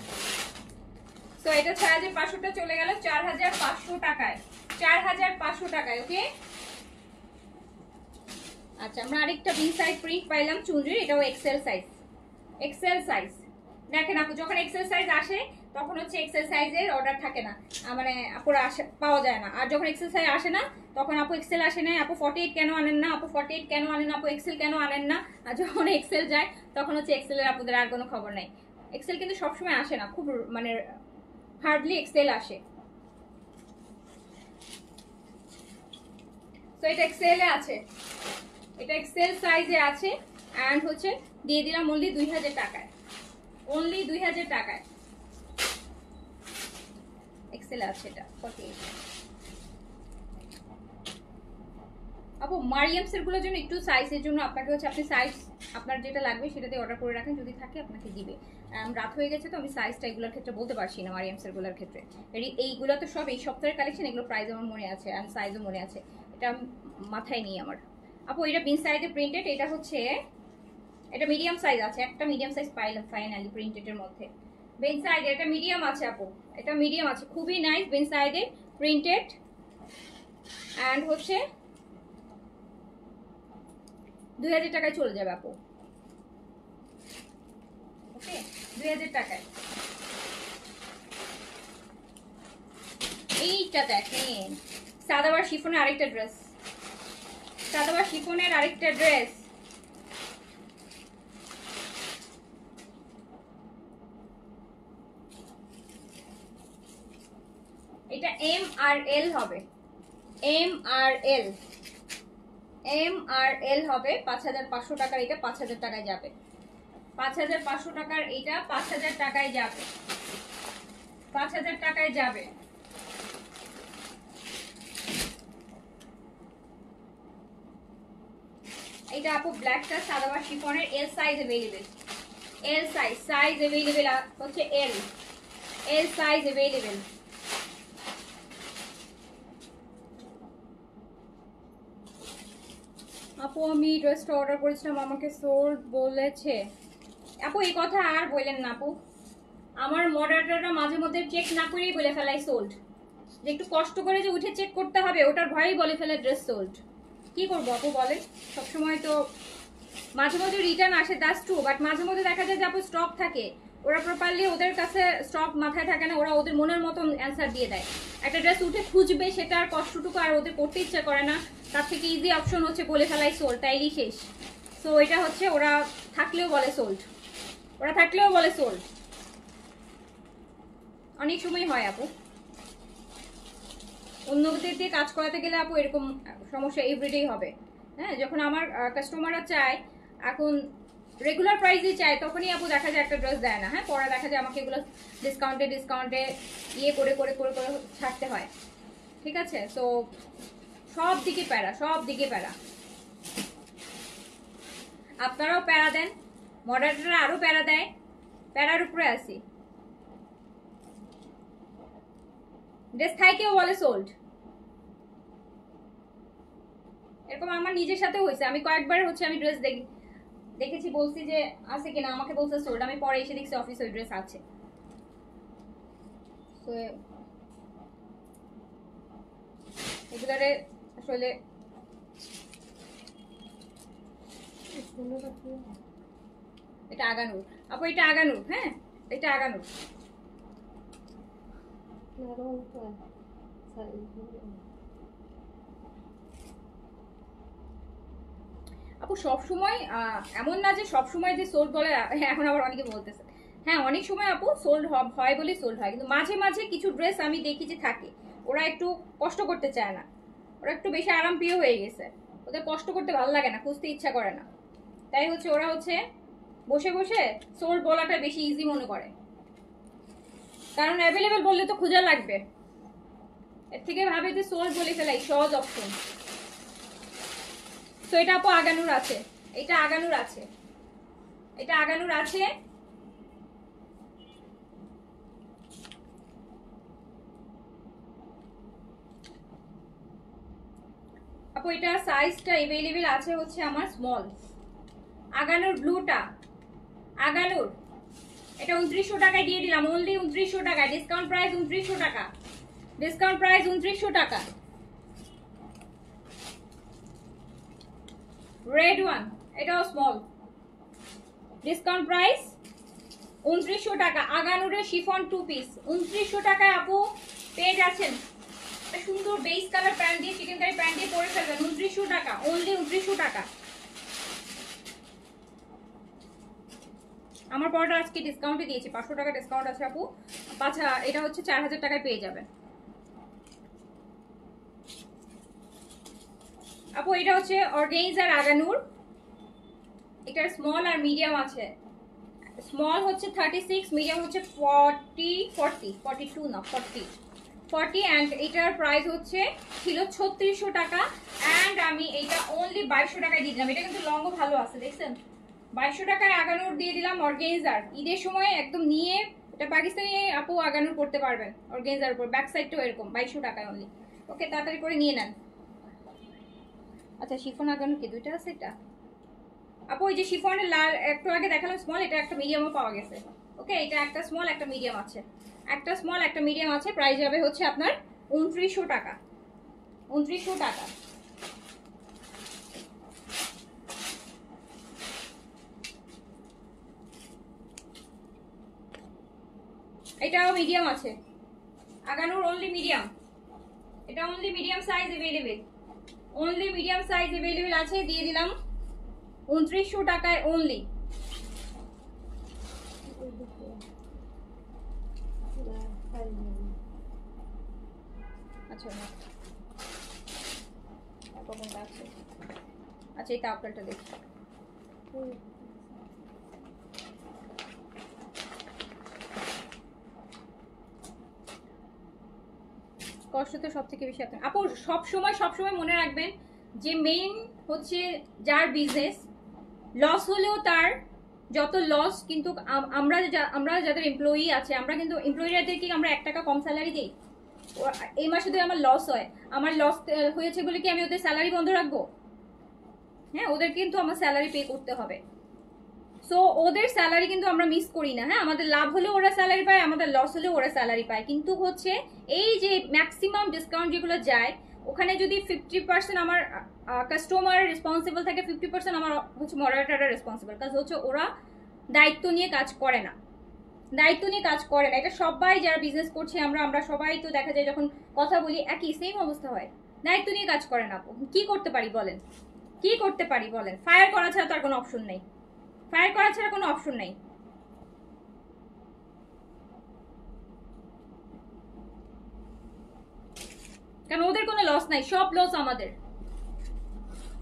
সো এটা 6500টা চলে গেল 4500 টাকায়, 4500 টাকায়। ওকে, আচ্ছা আমরা আরেকটা বি সাইড প্রিন্ট পাইলাম চুনরির, এটাও এক্সেল সাইজ, এক্সেল সাইজ। দেখেন আপু, যখন এক্সেল সাইজ আসে তখন হচ্ছে এক্সেল সাইজের অর্ডার থাকে না, মানে আপুরা পাওয়া যায় না। আর যখন এক্সেল সাইজ আসে না তখন আপু এক্সেল আসে না, আপু 48 কেন আনেন না, আপু 48 কেন আনেন না, আপু এক্সেল কেন আনেন না। আর যখন এক্সেল যায় তখন হচ্ছে এক্সেলের আপুদের আর কোনো খবর নাই। এক্সেল কিন্তু সবসময় আসে না, খুব মানে হার্ডলি এক্সেল আসে। তো এটা এক্সেলে আছে, এটা এক্সেল সাইজে আছে। অ্যান্ড হচ্ছে দিয়ে দিলাম অনলি 2000 টাকায়, অনলি 2000 টাকায় এক্সেল আছে এটা 48। আপু মারিয়ামসের গুলোর জন্য একটু সাইজের জন্য আপনাকে হচ্ছে, আপনি সাইজ আপনার যেটা লাগবে সেটাতে অর্ডার করে রাখেন, যদি থাকে আপনাকে দিবে। রাত হয়ে গেছে তো আমি সাইজটা এগুলোর ক্ষেত্রে বলতে পারছি না, মারিয়ামসের গুলোর ক্ষেত্রে। এইগুলো তো সব এই সপ্তাহের কালেকশন, এগুলো প্রাইস আমার মনে আছে আর সাইজও মনে আছে, এটা মাথায় নেই আমার। আপু এটা বিন সাইজে প্রিন্টেড, এটা হচ্ছে এটা মিডিয়াম সাইজ আছে, একটা মিডিয়াম সাইজ পাইলাম ফাইনালি প্রিন্টেডের মধ্যে। বেন সাইডে এটা মিডিয়াম আছে আপু, এটা মিডিয়াম আছে, খুবই নাইস বেন সাইডে প্রিন্টেড। অ্যান্ড হচ্ছে 2000 টাকায় চলে যাবে আপু। ওকে, 2000 টাকায়। এইটা দেখেন সাদাবার শিফনের আরেকটা ড্রেস, সাদাবার শিফনের আরেকটা ড্রেস। এটা এম আর এল হবে, এম আর এল, এম আর এল হবে। 5500 টাকার এটা 5000 টাকায় যাবে, 5500 টাকার এটা 5000 টাকায় যাবে, 5000 টাকায় যাবে। এটা আপু ব্ল্যাকটা সাদাবার শিফনের L size available, L size available হচ্ছে এল সাইজ अवेलेबल। আপু আমি ড্রেসটা অর্ডার করেছিলাম, আমাকে সোল্ড বলেছে। আপু এই কথা আর বললেন না আপু, আমার মডারেটররা মাঝে মধ্যে চেক না করেই বলে ফেলাই সোল্ড। যে একটু কষ্ট করে যে উঠে চেক করতে হবে ওটার ভয়েই বলে ফেলে ড্রেস সোল্ড। কি করবো আপু বলেন, সবসময় তো মাঝে মধ্যে রিটার্ন আসে, দ্যাটস ট্রু, বাট মাঝে মধ্যে দেখা যায় যে আপু স্টক থাকে, ওরা প্রপারলি ওদের কাছে স্টক মাথায় থাকে না, ওরা ওদের মনের মতন অ্যান্সার দিয়ে দেয়। একটা ড্রেস উঠে খুঁজবে সেটার কষ্টটুকু আর ওদের করতে ইচ্ছা করে না, তার থেকে ইজি অপশন হচ্ছে বলে ফেলাই সোল্ড, তাইলেই শেষ। সো এটা হচ্ছে ওরা থাকলেও বলে সোল্ড, ওরা থাকলেও বলে সোল্ড, অনেক সময় হয় আপু। অন্যদের দিয়ে কাজ করাতে গেলে আপু এরকম সমস্যা এভরিডেই হবে। হ্যাঁ, যখন আমার কাস্টমাররা চায় এখন রেগুলার প্রাইসে চায়, তখনই আপু দেখা যায় একটা ড্রেস দেয় না। হ্যাঁ, পরে দেখা যায় আমাকে এগুলো ডিসকাউন্টে ইয়ে করে করে করে করে ছাড়তে হয়। ঠিক আছে, তো সব দিকে প্যারা, আপনারাও প্যারা দেন, মডারেটররা আরো প্যারা দেয়, প্যারার উপরে আসি। ড্রেস থাইকেও বলে সোল্ড, এরকম আমার নিজের সাথে হয়েছে। আমি কয়েকবার হচ্ছে আমি ড্রেস দেখেছি, বলছি যে আছে কিনা, আমাকে বলছে সোল্ড, আমি পরে এসে দেখছি অফিসে ওই ড্রেস আছে। এগুলারে আসলে এটা আগানুর আপু, এটা আগানুর। হ্যাঁ, এটা আগানুর। আপু সবসময় এমন না যে সবসময় যে সোল্ড বলে, এখন আবার অনেকে বলতেছে। হ্যাঁ, অনেক সময় আপু সোল্ড হয় বলে সোল্ড হয়, কিন্তু মাঝে মাঝে কিছু ড্রেস আমি দেখি যে থাকে, ওরা একটু কষ্ট করতে চায় না, ওরা একটু বেশি আরাম প্রিয় হয়ে গেছে, ওদের কষ্ট করতে ভালো লাগে না, খুঁজতে ইচ্ছা করে না, তাই হচ্ছে ওরা হচ্ছে বসে বসে সোল্ড বলাটা বেশি ইজি মনে করে, কারণ অ্যাভেলেবেল বললে তো খোঁজা লাগবে, এর থেকে ভাবে যে সোল্ড বলে ফেলাই সহজ অপশন। তো এটা আপু আগানুর আছে, এটা আগানুর আছে, এটা আগানুর আছে। আপু এটা সাইজটা अवेलेबल আছে হচ্ছে আমার স্মল। আগানুর ব্লুটা, আগানুর এটা 2900 টাকায় দিয়ে দিলাম, অনলি 2900 টাকা, ডিসকাউন্ট প্রাইস 2900 টাকা, ডিসকাউন্ট প্রাইস 2900 টাকা। রেড ওয়ান, এটাও স্মল, ডিসকাউন্ট প্রাইস 2900 টাকা। আগানুরের শিফন 2 পিস 2900 টাকায় আপু পেয়ে যাচ্ছেন। সুন্দর বেস কালার প্যান্ট দিয়ে, চিকেন কারি প্যান্ট দিয়ে পরে ফেলবেন, 2900 টাকা, অনলি 2900 টাকা। আমার পরটা আজকে ডিসকাউন্টে দিয়েছি, 500 টাকা ডিসকাউন্ট আছে আপু। আচ্ছা, এটা হচ্ছে 4000 টাকায় পেয়ে যাবেন আপু। এটা হচ্ছে অর্গানজার আগানুর, এটার স্মল আর মিডিয়াম আছে। স্মল হচ্ছে 36, মিডিয়াম হচ্ছে 42 না 40 অ্যান্ড এটার প্রাইস হচ্ছে ছিল 3600 টাকা, অ্যান্ড আমি এইটা অনলি 2200 টাকায় দিয়ে দিলাম। এটা কিন্তু লংও ভালো আছে, দেখছেন, 2200 টাকায় আগানুর দিয়ে দিলাম অর্গানজার। ঈদের সময় একদম নিয়ে এটা পাকিস্তানি আপু আগানুর করতে পারবেন অর্গানজার উপর, ব্যাক সাইডটাও এরকম 2200 টাকায় অনলি। ওকে, তাড়াতাড়ি করে নিয়ে নেন। আচ্ছা, শিফন আগানুর কি দুইটা আছে? এটা আপু ওই যে শিফনের লাল একটু আগে দেখালাম স্মল, এটা একটা মিডিয়ামও পাওয়া গেছে। ওকে, এটা একটা স্মল একটা মিডিয়াম আছে, একটা স্মল একটা মিডিয়াম আছে। প্রাইস যাবে হচ্ছে আপনার 2900 টাকা, 2900 টাকা। এটাও মিডিয়াম আছে, আগানুর অনলি মিডিয়াম, এটা only medium size available, only medium size available আছে, দিয়ে দিলাম 2900 টাকায় অনলি। আচ্ছা আচ্ছা, এই তাপটা দেখি। কষ্ট তো সব থেকে বেশি আপনি আপু সব সময় মনে রাখবেন, যে মেইন হচ্ছে যার বিজনেস লস হলেও তার যত লস, কিন্তু আমরা যাদের এমপ্লয়ি আছে, আমরা কিন্তু এমপ্লয়িরাদেরকে আমরা 1 টাকা কম স্যালারি দিই? এই মাসে যদি আমার লস হয়, আমার লস হয়েছে বলে কি আমি ওদের স্যালারি বন্ধ রাখবো? হ্যাঁ, ওদের কিন্তু আমার স্যালারি পে করতে হবে। সো ওদের স্যালারি কিন্তু আমরা মিস করি না। হ্যাঁ, আমাদের লাভ হলেও ওরা স্যালারি পায়, আমাদের লস হলেও ওরা স্যালারি পায়। কিন্তু হচ্ছে এই যে ম্যাক্সিমাম ডিসকাউন্ট যেগুলো যায়, ওখানে যদি 50% আমার কাস্টমার রেসপন্সিবল থাকে, 50% আমার হচ্ছে মডারেটররা রেসপন্সিবল। কাজ হচ্ছে ওরা দায়িত্ব নিয়ে কাজ করে না, দায়িত্ব নিয়ে কাজ করে না। এটা সবাই যারা বিজনেস করছে আমরা সবাই তো দেখা যায় যখন কথা বলি একই সেম অবস্থা হয়, দায়িত্ব নিয়ে কাজ করে না। কি করতে পারি বলেন, কি করতে পারি বলেন? ফায়ার করা ছাড়া তো আর কোনো অপশন নেই, ফায়ার করা ছাড়া কোনো অপশন নেই। কারণ ওদের কোনো লস নাই, সব লস আমাদের,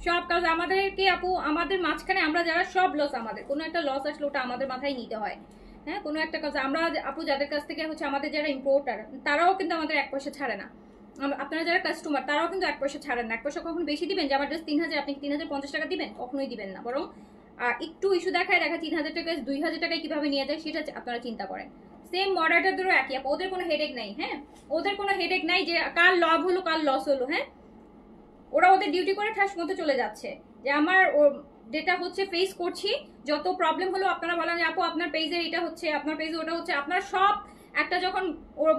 সব কাজ আমাদেরকে আপু, আমাদের মাঝখানে আমরা যারা সব লস আমাদের। কোনো একটা লস আসলে ওটা আমাদের মাথায় নিতে হয়। হ্যাঁ, কোনো একটা কাজ আমরা আপু যাদের কাছ থেকে হচ্ছে আমাদের যারা ইম্পোর্টার, তারাও কিন্তু আমাদের 1 পয়সা ছাড়ে না। আপনারা যারা কাস্টমার তারাও কিন্তু 1 পয়সা ছাড়েন না। 1 পয়সা কখন বেশি দিবেন? যে আমার জাস্ট 3000, আপনি 3050 টাকা দিবেন? কখনোই দিবেন না। বরং একটু ইস্যু দেখা 3000 টাকা 2000 টাকায় কিভাবে নিয়ে যায় সেটা আপনারা চিন্তা করেন। সেম মডারেটরদেরও একই, ওদের কোনো হেডেক নাই। হ্যাঁ, ওদের কোনো হেডেক নাই যে কার লাভ হলো কার লস হলো। হ্যাঁ, ওরা ওদের ডিউটি করে ঠাস মতো চলে যাচ্ছে। যে আমার যেটা হচ্ছে ফেস করছি, যত প্রবলেম হলো আপনারা বলেন যে আপু আপনার পেজে এটা হচ্ছে, আপনার পেজে ওটা হচ্ছে, আপনার সব একটা যখন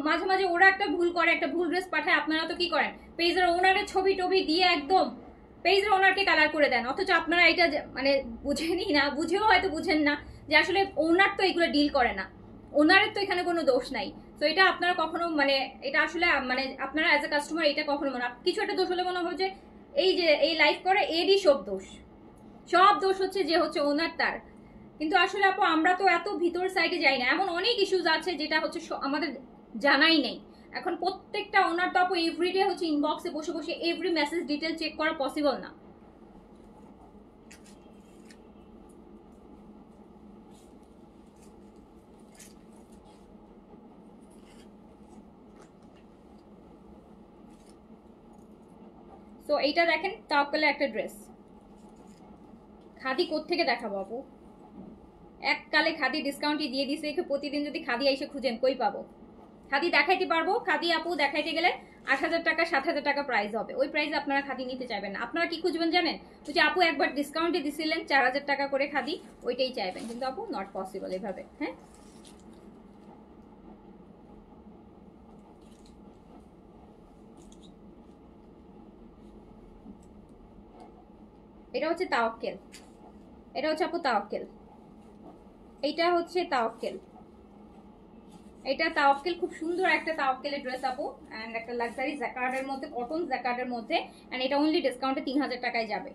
মাঝে মাঝে ওরা একটা ভুল করে, একটা ভুল ড্রেস পাঠায়, আপনারা তো কি করেন? পেজের ওনারের ছবি টবি দিয়ে একদম পেজের ওনারকে কালার করে দেন। অথচ আপনারা এটা মানে বুঝেনই না, বুঝেও হয়তো বুঝেন না যে আসলে ওনার তো এগুলো ডিল করে না, ওনারের তো এখানে কোনো দোষ নাই। তো এটা আপনারা কখনো মানে এটা আসলে মানে আপনারা অ্যাজ এ কাস্টমার এটা কখনো মনে কিছু একটা দোষ হলে মনে হবে যে এই যে এই লাইফ করে এরই সব দোষ, সব দোষ হচ্ছে যে হচ্ছে ওনার তার। কিন্তু আসলে আপু আমরা তো এত ভিতর সাইডে যাই না। এমন অনেক ইস্যুজ আছে যেটা হচ্ছে আমাদের জানাই নেই। এখন প্রত্যেকটা ওনার তো আপু এভরিডে হচ্ছে ইনবক্সে বসে বসে এভরি মেসেজ ডিটেল চেক করা পসিবল না। তো এইটা দেখেন তাওয়াক্কালের একটা ড্রেস। খাদি কোত্থেকে দেখাবো আপু? এককালে খাদি ডিসকাউন্টই দিয়ে দিছে, প্রতিদিন যদি খাদি এসে খুঁজেন কই পাবো? খাদি দেখাইতে পারবো, খাদি আপু দেখাইতে গেলে 8000 টাকা 7000 টাকা প্রাইস হবে। ওই প্রাইসে আপনারা খাদি নিতে চাইবেন না। আপনারা কি খুঁজবেন জানেন? ওই যে আপু একবার ডিসকাউন্টে দিছিলেন 4000 টাকা করে খাদি, ওইটাই চাইবেন। কিন্তু আপু নট পসিবল এভাবে। হ্যাঁ, এটা হচ্ছে তাওয়াক্কেল, এটা হচ্ছে আপু তাওয়াক্কেল, এইটা হচ্ছে তাওয়াক্কেল, এটা তাওয়াক্কেল। খুব সুন্দর একটা তাওয়াক্কেলের ড্রেস আপু, এন্ড একটা লাক্সারি জ্যাকার্ডের মধ্যে, কটন জ্যাকার্ডের মধ্যে। এন্ড এটা অনলি ডিসকাউন্টে 3000 টাকায় যাবে।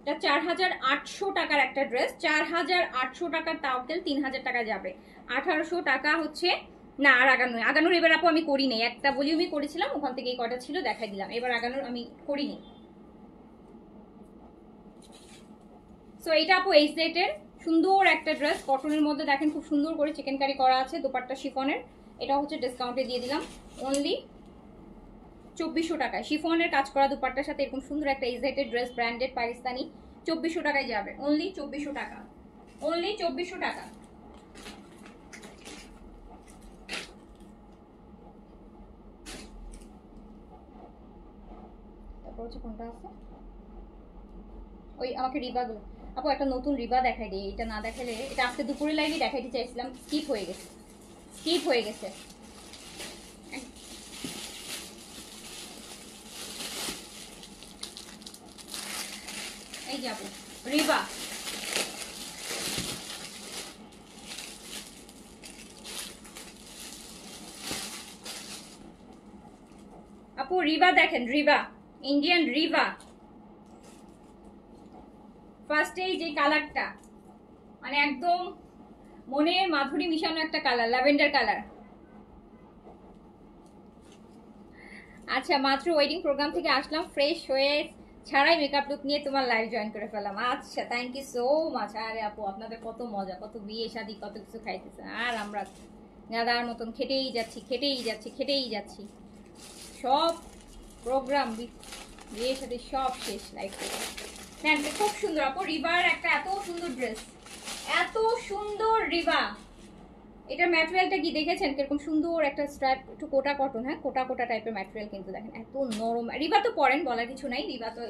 এটা 4800 টাকার একটা ড্রেস, 4800 টাকার তাওয়াক্কেল 3000 টাকায় যাবে। 1800 টাকা হচ্ছে না, আর আগানোর এবার আপু আমি করি নাই। একটা ভলিউমই করেছিলাম, ওখান থেকে এই কটা ছিল দেখাই দিলাম। এবার আগানোর আমি করিনি। সো এইটা আপু এইচ জেটের সুন্দর একটা ড্রেস, কটনের মধ্যে দেখেন খুব সুন্দর করে চিকেন কারি করা আছে, দোপাট্টা শিফনের। এটা হচ্ছে ডিসকাউন্টে দিয়ে দিলাম অনলি 2400 টাকায়। শিফনের কাজ করা দোপাট্টার সাথে এরকম সুন্দর একটা এইচ জেটের ড্রেস, ব্র্যান্ডেড পাকিস্তানি, 2400 টাকায় যাবে। অনলি 2400 টাকা, অনলি 2400 টাকা। তারপর হচ্ছে কোনটা আছে ওই আমাকে রিবাগুলো আপু একটা নতুন রিবা দেখাই দিই। এটা না দেখালে, এটা আজকে দুপুরে লাইভে দেখাইতে চাইছিলাম, স্কিপ হয়ে গেছে, স্কিপ হয়ে গেছে। এই যে আপু রিবা, আপু রিবা দেখেন, রিবা, ইন্ডিয়ান রিবা। ফার্স্টে এই যে কালারটা মানে একদম মনের মাধুরী মিশানো একটা কালার, ল্যাভেন্ডার কালার। আচ্ছা, মাত্র ওয়েডিং প্রোগ্রাম থেকে আসলাম, ফ্রেশ হয়ে ছাড়াই মেকআপ লুক নিয়ে তোমার লাইভ জয়েন করে ফেলাম। আচ্ছা, থ্যাংক ইউ সো মাচ। আরে আপু আপনাদের কত মজা, কত বিয়ে শাদি, কত কিছু খাইতেছে, আর আমরা গাদার মতন খেটেই যাচ্ছি, খেটেই যাচ্ছি, খেটেই যাচ্ছি। সব প্রোগ্রাম বিয়ের সাথে সব শেষ লাইফ থেকে। হ্যাঁ খুব সুন্দর আপু, রিবার একটা এত সুন্দর ড্রেস, এত সুন্দর রিবা। এটার ম্যাটেরিয়ালটা কি দেখেছেন কিরকম সুন্দর একটা স্ট্রাইপ, একটু কোটা কটন, হ্যাঁ কোটা কোটা টাইপের ম্যাটেরিয়াল, কিন্তু দেখেন এত নরম। রিবা তো পরেন, বলার কিছু নাই, রিবা তো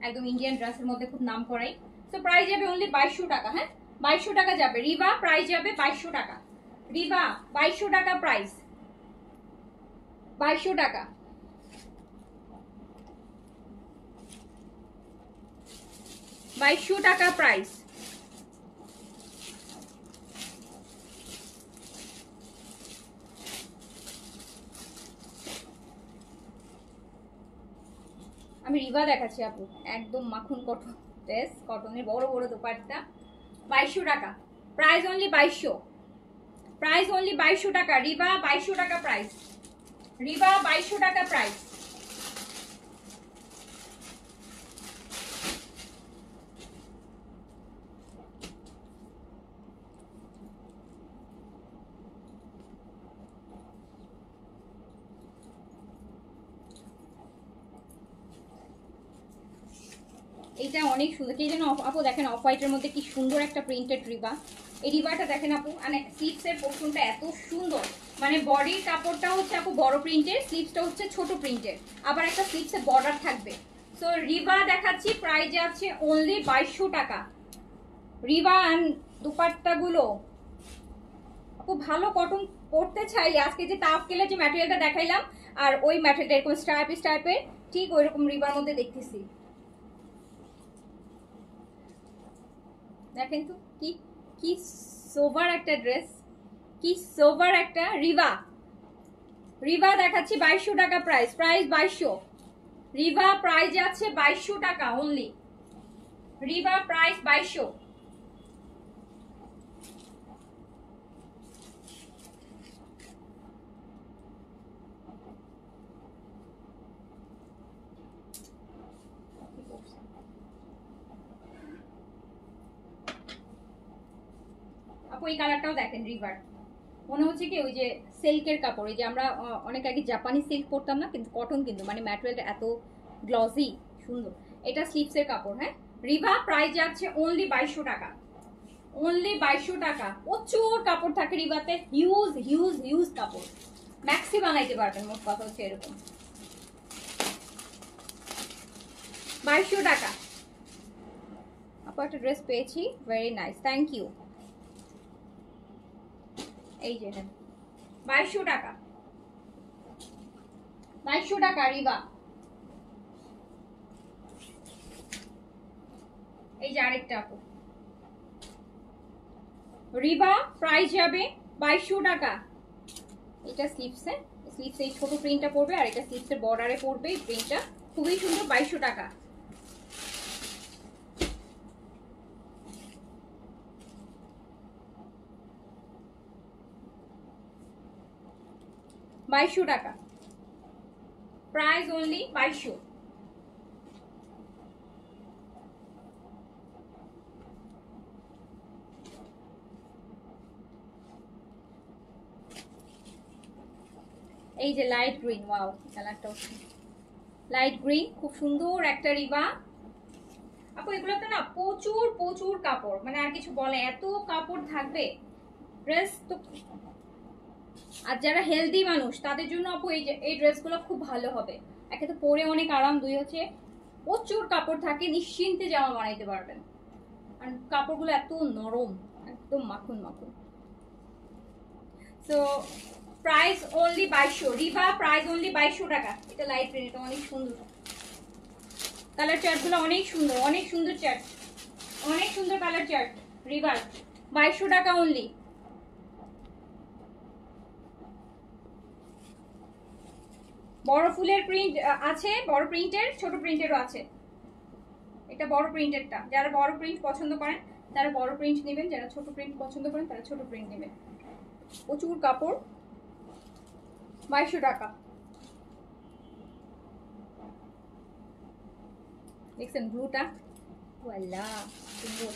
একদম ইন্ডিয়ান ড্রেসের মধ্যে খুব নাম করাই। তো প্রাইস যাবে অনলি 2200 টাকা। হ্যাঁ 2200 টাকা যাবে রিবা, প্রাইস যাবে 2200 টাকা। রিবা 2200 টাকা প্রাইস, 2200 টাকা। টাকা প্রাইস। আমি রিবা দেখাচ্ছি আপু, একদম মাখন কটন ড্রেস, কটনের বড় বড় দোপাট্টা, 2200 টাকা প্রাইস, অনলি 2200, প্রাইস অনলি 2200 টাকা। রিবা 2200 টাকা প্রাইস, রিবা 2200 টাকা প্রাইস। এইটা অনেক সুন্দর, কি যেন আপু দেখেন অফ হোয়াইটের মধ্যে কি সুন্দর একটা প্রিন্টেড রিবা। এই রিবাটা দেখেন আপু, মানে স্লিভসের পোর্শনটা এত সুন্দর, মানে বডির কাপড়টা হচ্ছে আপু বড় প্রিন্টের, স্লিভসটা হচ্ছে ছোট প্রিন্টের, আবার একটা স্লিভসে বর্ডার থাকবে। সো রিবা দেখাচ্ছি, প্রাইস আছে অনলি 2200 টাকা। রিবা অ্যান্ড দুপাট্টাগুলো আপু ভালো কটন পরতে চাইলে আজকে যে তাফকেলের যে ম্যাটেরিয়ালটা দেখাইলাম, আর ওই ম্যাটেরিয়ালটা এরকম স্ট্রাইপের ঠিক ওইরকম রিবার মধ্যে দেখতেছি। দেখেন তো কি কি সোভার একটা ড্রেস, কি সোভার একটা রিবা। রিবা দেখাচ্ছি 2200 টাকা প্রাইস, প্রাইস 2200। রিবা প্রাইস আছে 2200 টাকা অনলি, রিবা প্রাইস 2200। আপু এই কালারটাও দেখেন রিভার, মনে হচ্ছে কি ওই যে সিল্কের কাপড়, এই যে আমরা অনেক আগে জাপানি সিল্ক পরতাম না, কিন্তু কটন, কিন্তু মানে ম্যাটেরিয়ালটা এত গ্লসি সুন্দর। এটা স্লিভসের কাপড়। হ্যাঁ রিভা প্রাইস যাচ্ছে অনলি 2200 টাকা, অনলি 2200 টাকা। প্রচুর কাপড় থাকে রিভাতে, হিউজ হিউজ হিউজ কাপড়, ম্যাক্সি বানাইতে পারবেন, মোট কথা হচ্ছে এরকম। 2200 টাকা আপু, একটা ড্রেস পেয়েছি, ভেরি নাইস, থ্যাংক ইউ। এই যে 2200 টাকা, 2200 টাকা রিবা। এই যে আরেকটা আপু, রিবা প্রাইস যাবে 2200 টাকা। এটা স্লিভসে, স্লিভসে এই ছোট প্রিন্টটা পড়বে, আর এটা স্লিভসের বর্ডারে পড়বে এই প্রিন্টটা, খুবই সুন্দর, 2200 টাকা। টাকা প্রাইস, অনলি 2200। এই যে লাইট গ্রিন, ওয়াও কালারটা লাইট গ্রিন, খুব সুন্দর একটা রিবা আপু। এগুলোতে না প্রচুর প্রচুর কাপড়, মানে আর কিছু বলে, এত কাপড় থাকবে ড্রেস তো। আর যারা হেলদি মানুষ তাদের জন্য আপু এই যে এই ড্রেসগুলো খুব ভালো হবে, একে তো পরে অনেক আরাম, দুই হচ্ছে প্রচুর কাপড় থাকে, নিশ্চিন্তে জামা বানাইতে পারবেন, আর কাপড়গুলো এত নরম, একদম মাখন মাখন। সো প্রাইস অনলি 2200, রিবা প্রাইস অনলি 2200 টাকা। এটা লাইট গ্রিন, এটা অনেক সুন্দর, কালার চার্টগুলো অনেক সুন্দর, অনেক সুন্দর চার্ট, অনেক সুন্দর কালার চার্ট। রিবার 2200 টাকা অনলি। বড় ফুলের প্রিন্ট আছে, বড় প্রিন্টের, ছোট প্রিন্টেরও আছে। এটা বড় প্রিন্টেরটা, যারা বড় প্রিন্ট পছন্দ করেন তারা বড় প্রিন্ট নেবেন, যারা ছোট প্রিন্ট পছন্দ করেন তারা ছোট প্রিন্ট নেবেন। প্রচুর কাপড়, 2200 টাকা। দেখছেন ব্লুটা, ওয়াল্লাহ সুন্দর,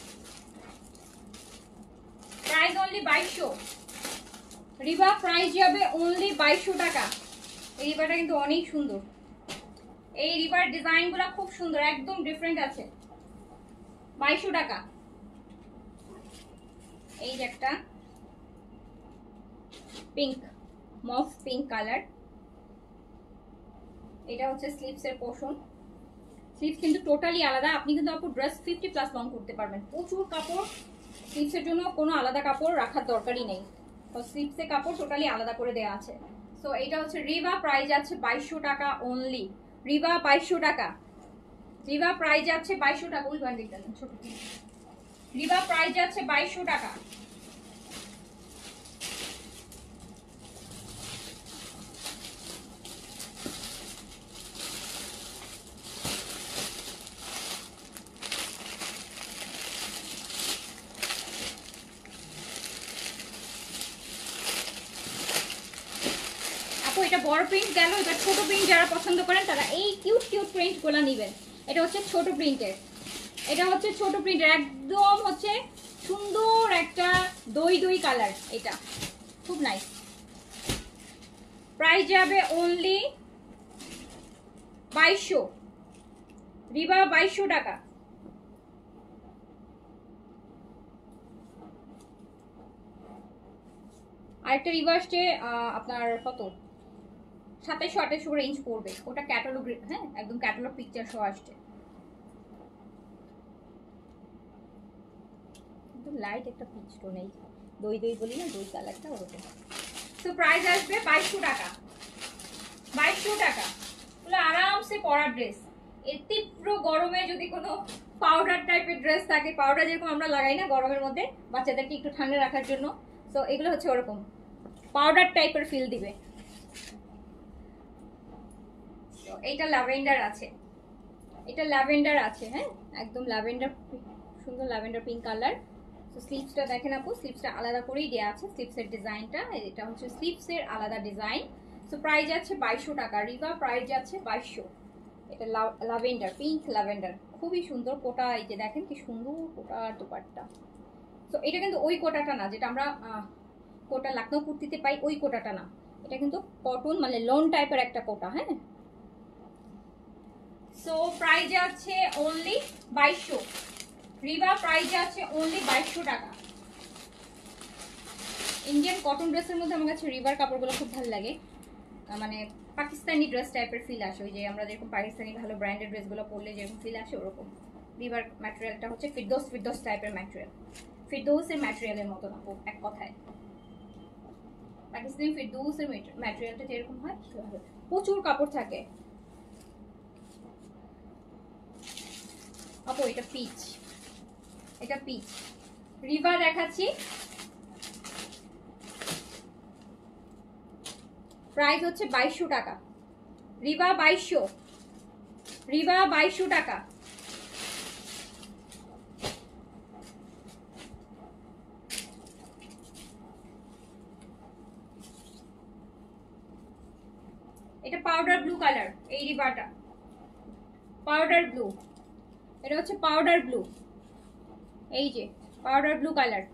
প্রাইস অনলি 2200। রিবা প্রাইস যাবে অনলি 2200 টাকা। এই রিবাটা কিন্তু অনেক সুন্দর, এই রিভার ডিজাইনগুলো খুব সুন্দর, একদম ডিফারেন্ট আছে। 2200 টাকা। এই যে একটা পিঙ্ক, মফ পিঙ্ক কালার, এটা হচ্ছে স্লিভসের পোর্শন। স্লিভস কিন্তু টোটালি আলাদা, আপনি কিন্তু আপু ড্রেস 50+ লং করতে পারবেন। প্রচুর কাপড়, স্লিভসের জন্য কোনো আলাদা কাপড় রাখার দরকারই নেই, তো স্লিভসের কাপড় টোটালি আলাদা করে দেওয়া আছে। সো এটা হচ্ছে রিবা, প্রাইস আছে 2200 টাকা অনলি। রিবা 2200 টাকা, রিবা প্রাইস আছে 2200 টাকা। ওই বান্ডিলটা ছোট, রিবা প্রাইস আছে 2200 টাকা। আপু এটা বড় প্রিন্ট গেল, এবার ছোট প্রিন্ট যারা পছন্দ করেন তারা এই কিউট কিউট প্রিন্টগুলো নেবেন। এটা হচ্ছে ছোট প্রিন্টের, এটা হচ্ছে ছোট প্রিন্টের, একদম হচ্ছে সুন্দর একটা দই দই কালার, এটা খুব নাইস। প্রাইস যাবে অনলি 2200, রিবা 2200 টাকা। আরেকটা রিভার্সে আপনার কত 2700-2800 রেঞ্জ পড়বে, ওটা ক্যাটালগ, হ্যাঁ একদম ক্যাটালগ পিকচার সহ আসছে। লাইট একটা পিচ টোন, এই দই দই বলি না, দই কালারটা ওরকম। তো প্রাইস আসবে 2200 টাকা, 2200 টাকা। বলে আরামসে পরা ড্রেস। এই তীব্র গরমে যদি কোনো পাউডার টাইপের ড্রেস থাকে, পাউডার যেরকম আমরা লাগাই না গরমের মধ্যে বাচ্চাদেরকে একটু ঠান্ডা রাখার জন্য, তো এগুলো হচ্ছে ওরকম পাউডার টাইপের ফিল দিবে। তো এইটা ল্যাভেন্ডার আছে, এটা ল্যাভেন্ডার আছে, হ্যাঁ একদম ল্যাভেন্ডার, সুন্দর ল্যাভেন্ডার পিঙ্ক কালার। তো স্লিভসটা দেখেন আপু, স্লিভসটা আলাদা করেই দেওয়া আছে, স্লিভসের ডিজাইনটা এটা হচ্ছে স্লিভসের আলাদা ডিজাইন। সো প্রাইস আছে 2200 টাকা, রিবা প্রাইস আছে 2200। এটা ল্যাভেন্ডার, পিঙ্ক ল্যাভেন্ডার, খুবই সুন্দর কোটা, এই যে দেখেন কি সুন্দর কোটা দুপাট্টা। তো এটা কিন্তু ওই কোটাটা না যেটা আমরা কোটা লখনৌ কুর্তিতে পাই, ওই কোটাটা না, এটা কিন্তু কটন মানে লোন টাইপের একটা কোটা, হ্যাঁ। সো প্রাইস আছে অনলি 2200, রিবা প্রাইস আছে অনলি 2200 টাকা। ইন্ডিয়ান কটন ড্রেসের মধ্যে আমার কাছে রিবার কাপড়গুলো খুব ভালো লাগে, মানে পাকিস্তানি ড্রেস টাইপের ফিল আসে, ওই যে আমরা যেরকম পাকিস্তানি ভালো ব্র্যান্ডেড ড্রেসগুলো পরলে যেরকম ফিল আসে ওরকম। রিবার ম্যাটেরিয়ালটা হচ্ছে ফিরদৌস টাইপের ম্যাটেরিয়াল, ফিরদৌসের ম্যাটেরিয়ালের মতো না এক কথায়। পাকিস্তানি ফিরদৌসের ম্যাটেরিয়ালটা যেরকম হয় প্রচুর কাপড় থাকে। আপু এটা পিচ, এটা পিচ। রিবা দেখাচ্ছি, প্রাইস হচ্ছে 2200 টাকা, রিবা 2200, রিবা 2200 টাকা। এটা পাউডার ব্লু কালার, এই রিবাটা পাউডার ব্লু, এটা হচ্ছে পাউডার ব্লু, এই যে পাউডার ব্লু কালার।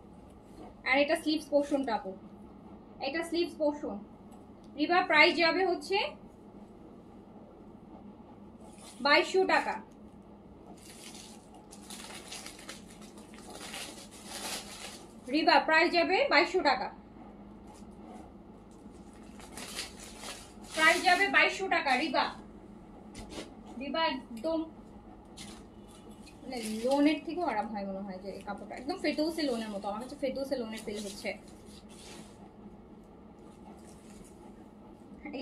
আর এটা স্লিভস পোর্শনটা আপু, এটা স্লিভস পোর্শন। রিবা প্রাইস যাবে হচ্ছে 2200 টাকা, রিবা প্রাইস যাবে 2200 টাকা, প্রাইস যাবে 2200 টাকা। রিবা, রিবা একদম মানে লোনের থেকেও আরাম হয় মনে হয় যে এই কাপড়টা, একদম ফেরদৌসি লোনের মতো, আমার কাছে ফেরদৌসি লোনের ফিল হচ্ছে।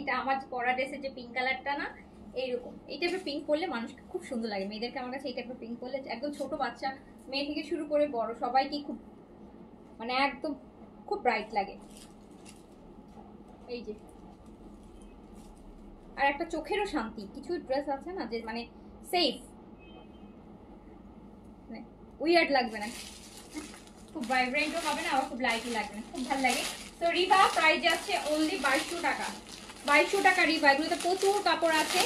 এটা আমার পরা ড্রেসের যে পিঙ্ক কালারটা না, এইরকম এই টাইপের পিঙ্ক পরলে মানুষকে খুব সুন্দর লাগে, মেয়েদেরকে আমার কাছে এই টাইপের পিঙ্ক পরলে একদম ছোট বাচ্চা মেয়ে থেকে শুরু করে বড় সবাইকে খুব মানে একদম খুব ব্রাইট লাগে। এই যে আর একটা চোখেরও শান্তি, কিছু ড্রেস আছে না যে মানে সেফ, উইয়ার্ড লাগবে না, খুব ভাইব্রেন্টও হবে না, আবার খুব লাইটও লাগবে না, খুব ভালো লাগে। তো রিবা প্রাইস যাচ্ছে অনলি 2200 টাকা, 2200 টাকা রিবা। এগুলোতে প্রচুর কাপড় আছে,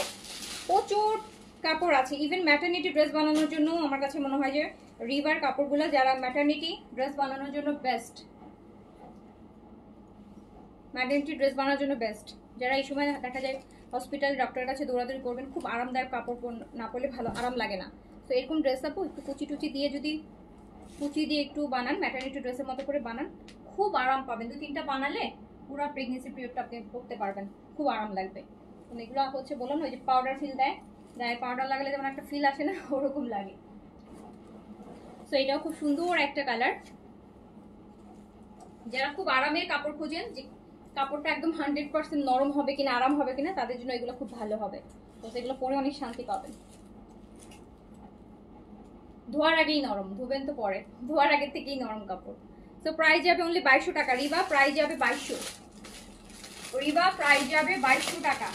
প্রচুর কাপড় আছে। ইভেন ম্যাটারনিটি ড্রেস বানানোর জন্য আমার কাছে মনে হয় যে রিবার কাপড়গুলো যারা ম্যাটারনিটি ড্রেস বানানোর জন্য বেস্ট, ম্যাটারনিটি ড্রেস বানানোর জন্য বেস্ট। যারা এই সময় দেখা যায় হসপিটাল ডক্টরের কাছে দৌড়াদৌড়ি করবেন, খুব আরামদায়ক কাপড় না পরলে ভালো আরাম লাগে না। তো এরকম ড্রেস আপু একটু কুচি টুচি দিয়ে যদি কুচি দিয়ে একটু বানান, ম্যাটারনিটি ড্রেসের মতো করে বানান, খুব আরাম পাবেন। 2-3টা বানালে পুরো প্রেগনেন্সি পিরিয়ডটা আপনি পরতে পারবেন, খুব আরাম লাগবে। এগুলো হচ্ছে বললাম ওই যে পাউডার ফিল দেয়, গায়ে পাউডার লাগালে যেমন একটা ফিল আসে না, ওরকম লাগে। সো এটাও খুব সুন্দর একটা কালার। যারা খুব আরামের কাপড় খোঁজেন, যে কাপড়টা একদম 100% নরম হবে কিনা, আরাম হবে কিনা, তাদের জন্য এগুলো খুব ভালো হবে। তো এগুলো পরে অনেক শান্তি পাবেন। ধোয়ার আগেই নরম, ধুবেন তো পরে, ধোয়ার আগে থেকেই নরম কাপড়। তো প্রাইস যাবে অনলি 2200 টাকা। রিবা প্রাইস যাবে 2200, রিবা প্রাইস যাবে 2200 টাকা।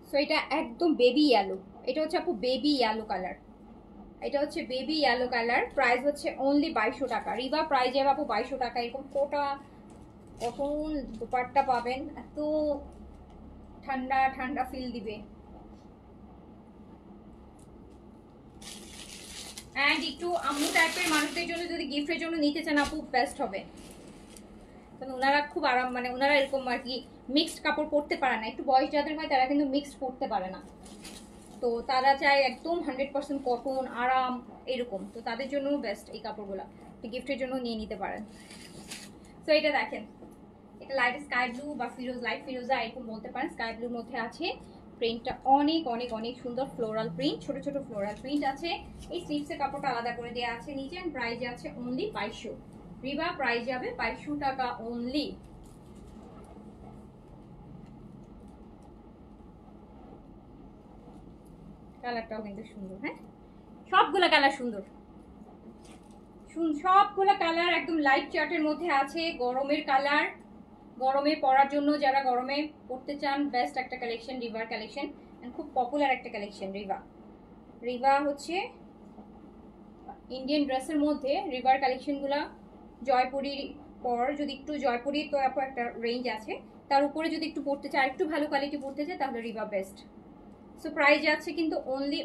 সো এটা একদম বেবি ইয়েলো, এটা হচ্ছে আপু বেবি ইয়েলো কালার, এটা হচ্ছে বেবি ইয়েলো কালার। প্রাইস হচ্ছে অনলি 2200 টাকা। রিবা প্রাইস যাবে আপু 2200 টাকা। এরকম কোটা কটন দুপাট্টা পাবেন, এত ঠান্ডা ঠান্ডা ফিল দিবে। অ্যান্ড একটু আম্মু টাইপের মানুষদের জন্য যদি গিফটের জন্য নিতে চান আপু, বেস্ট হবে। কারণ ওনারা খুব আরাম, মানে ওনারা এরকম আর কি মিক্সড কাপড় পরতে পারে না, একটু বয়স যাদের হয় তারা কিন্তু মিক্সড পরতে পারে না। তো তারা চায় একদম 100% কটন আরাম এরকম, তো তাদের জন্য বেস্ট এই কাপড়গুলো, গিফটের জন্য নিয়ে নিতে পারেন। তো এটা দেখেন, এটা লাইট স্কাই ব্লু বা ফিরোজ, লাইট ফিরোজা এরকম বলতে পারেন, স্কাই ব্লুর মধ্যে আছে। প্রিন্টটা অনেক অনেক অনেক সুন্দর, ফ্লোরাল প্রিন্ট, ছোট ছোট ফ্লোরাল প্রিন্ট আছে। এই স্লিভসের কাপড়টা আলাদা করে দেওয়া আছে নিচে। প্রাইস আছে অনলি 2200। রিবা প্রাইস যাবে 2200 টাকা অনলি। কালারটাও কিন্তু সুন্দর, হ্যাঁ সবগুলো কালার সুন্দর, সবগুলো কালার একদম লাইট চার্টের মধ্যে আছে। গরমের কালার, গরমে পরার জন্য যারা গরমে পরতে চান, বেস্ট একটা কালেকশন রিভার কালেকশন, খুব পপুলার একটা কালেকশন রিভা। রিভা হচ্ছে ইন্ডিয়ান ড্রেসের মধ্যে রিভার কালেকশনগুলা জয়পুরীর পর যদি একটু জয়পুরীর তো একটা রেঞ্জ আছে, তার উপরে যদি একটু পড়তে চায়, একটু ভালো কোয়ালিটি পড়তে চায়, তাহলে রিভা বেস্ট। সো প্রাইস যাচ্ছে কিন্তু অনলি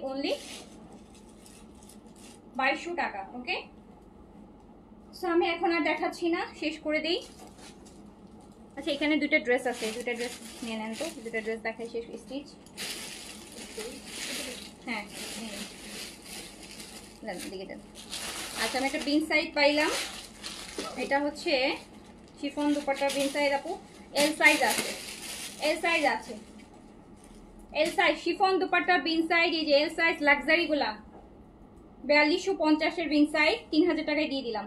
2200 টাকা। ওকে, সো আমি এখন আর দেখাচ্ছি না, শেষ করে দেই। আচ্ছা এখানে দুটো ড্রেস আছে, দুটো ড্রেস নিয়ে নেন তো, দুটো ড্রেস দেখাই শেষ স্টিচ। হ্যাঁ দিকে দেন। আচ্ছা আমি একটা বিন সাইড পাইলাম, এটা হচ্ছে শিফন দুপাট্টার বিন সাইজ আপু, এল সাইজ আছে, এল সাইজ আছে, এল সাইজ শিফন দুপাট্টার বিন সাইজ, এই যে এল সাইজ লাক্সারি গুলা 4250 এর বিন সাইজ 3000 টাকায় দিয়ে দিলাম।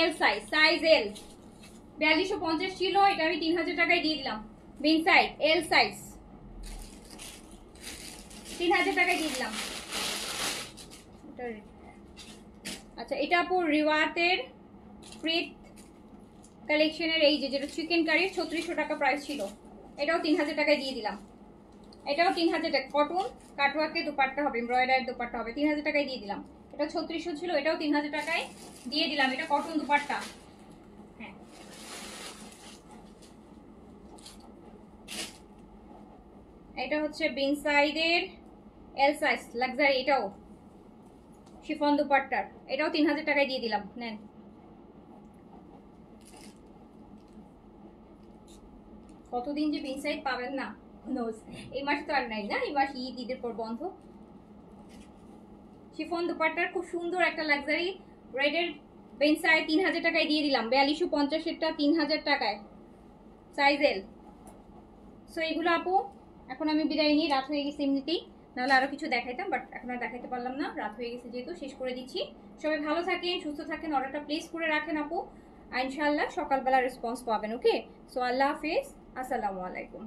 এল সাইজ, সাইজ এল 4250 ছিল, এটা আমি 3000 টাকায় দিয়ে দিলাম। বিন সাইজ এল সাইজ 3000 টাকায় দিয়ে দিলাম। আচ্ছা এটা আপু রিওয়াতের প্রিট কালেকশনের, এই যে যেটা চিকেন কারির 3600 টাকা প্রাইস ছিল, এটাও 3000 টাকায় দিয়ে দিলাম। এটাও 3000 টাকা, কটন কাটওয়ার্কের দুপাট্টা হবে, এমব্রয়ডারি দুপাট্টা হবে, 3000 টাকায় দিয়ে দিলাম। এটা 3600 ছিল, এটাও 3000 টাকায় দিয়ে দিলাম। এটা কটন দুপাট্টা, হ্যাঁ এটা হচ্ছে বিন সাইডের এল সাইজ লাক্সারি, এটাও শিফন দুপাট্টার, এটাও 3000 টাকায় দিয়ে দিলাম। নেন কতদিন যে বিন সাইড পাবেন না, এই মাস তো আর নাই না, এই মাস ঈদের পর বন্ধ। শিফন দুপাট্টার খুব সুন্দর একটা লাক্সারি রেডের বিন সাইড 3000 টাকায় দিয়ে দিলাম। 4250 এরটা 3000 টাকায়, সাইজ এল। সো এগুলো আপু এখন আমি বিদায় নিই, রাত হয়ে গেছে এমনিতেই, নাহলে আরো কিছু দেখাইতাম, বাট এখন আর দেখাইতে পারলাম না, রাত হয়ে গেছে যেহেতু শেষ করে দিচ্ছি। সবাই ভালো থাকেন, সুস্থ থাকেন, অর্ডারটা প্লেস করে রাখেন আপু, ইনশাআল্লাহ সকালবেলা রেসপন্স পাবেন। ওকে, সো আল্লাহ হাফেজ, আসসালামু আলাইকুম।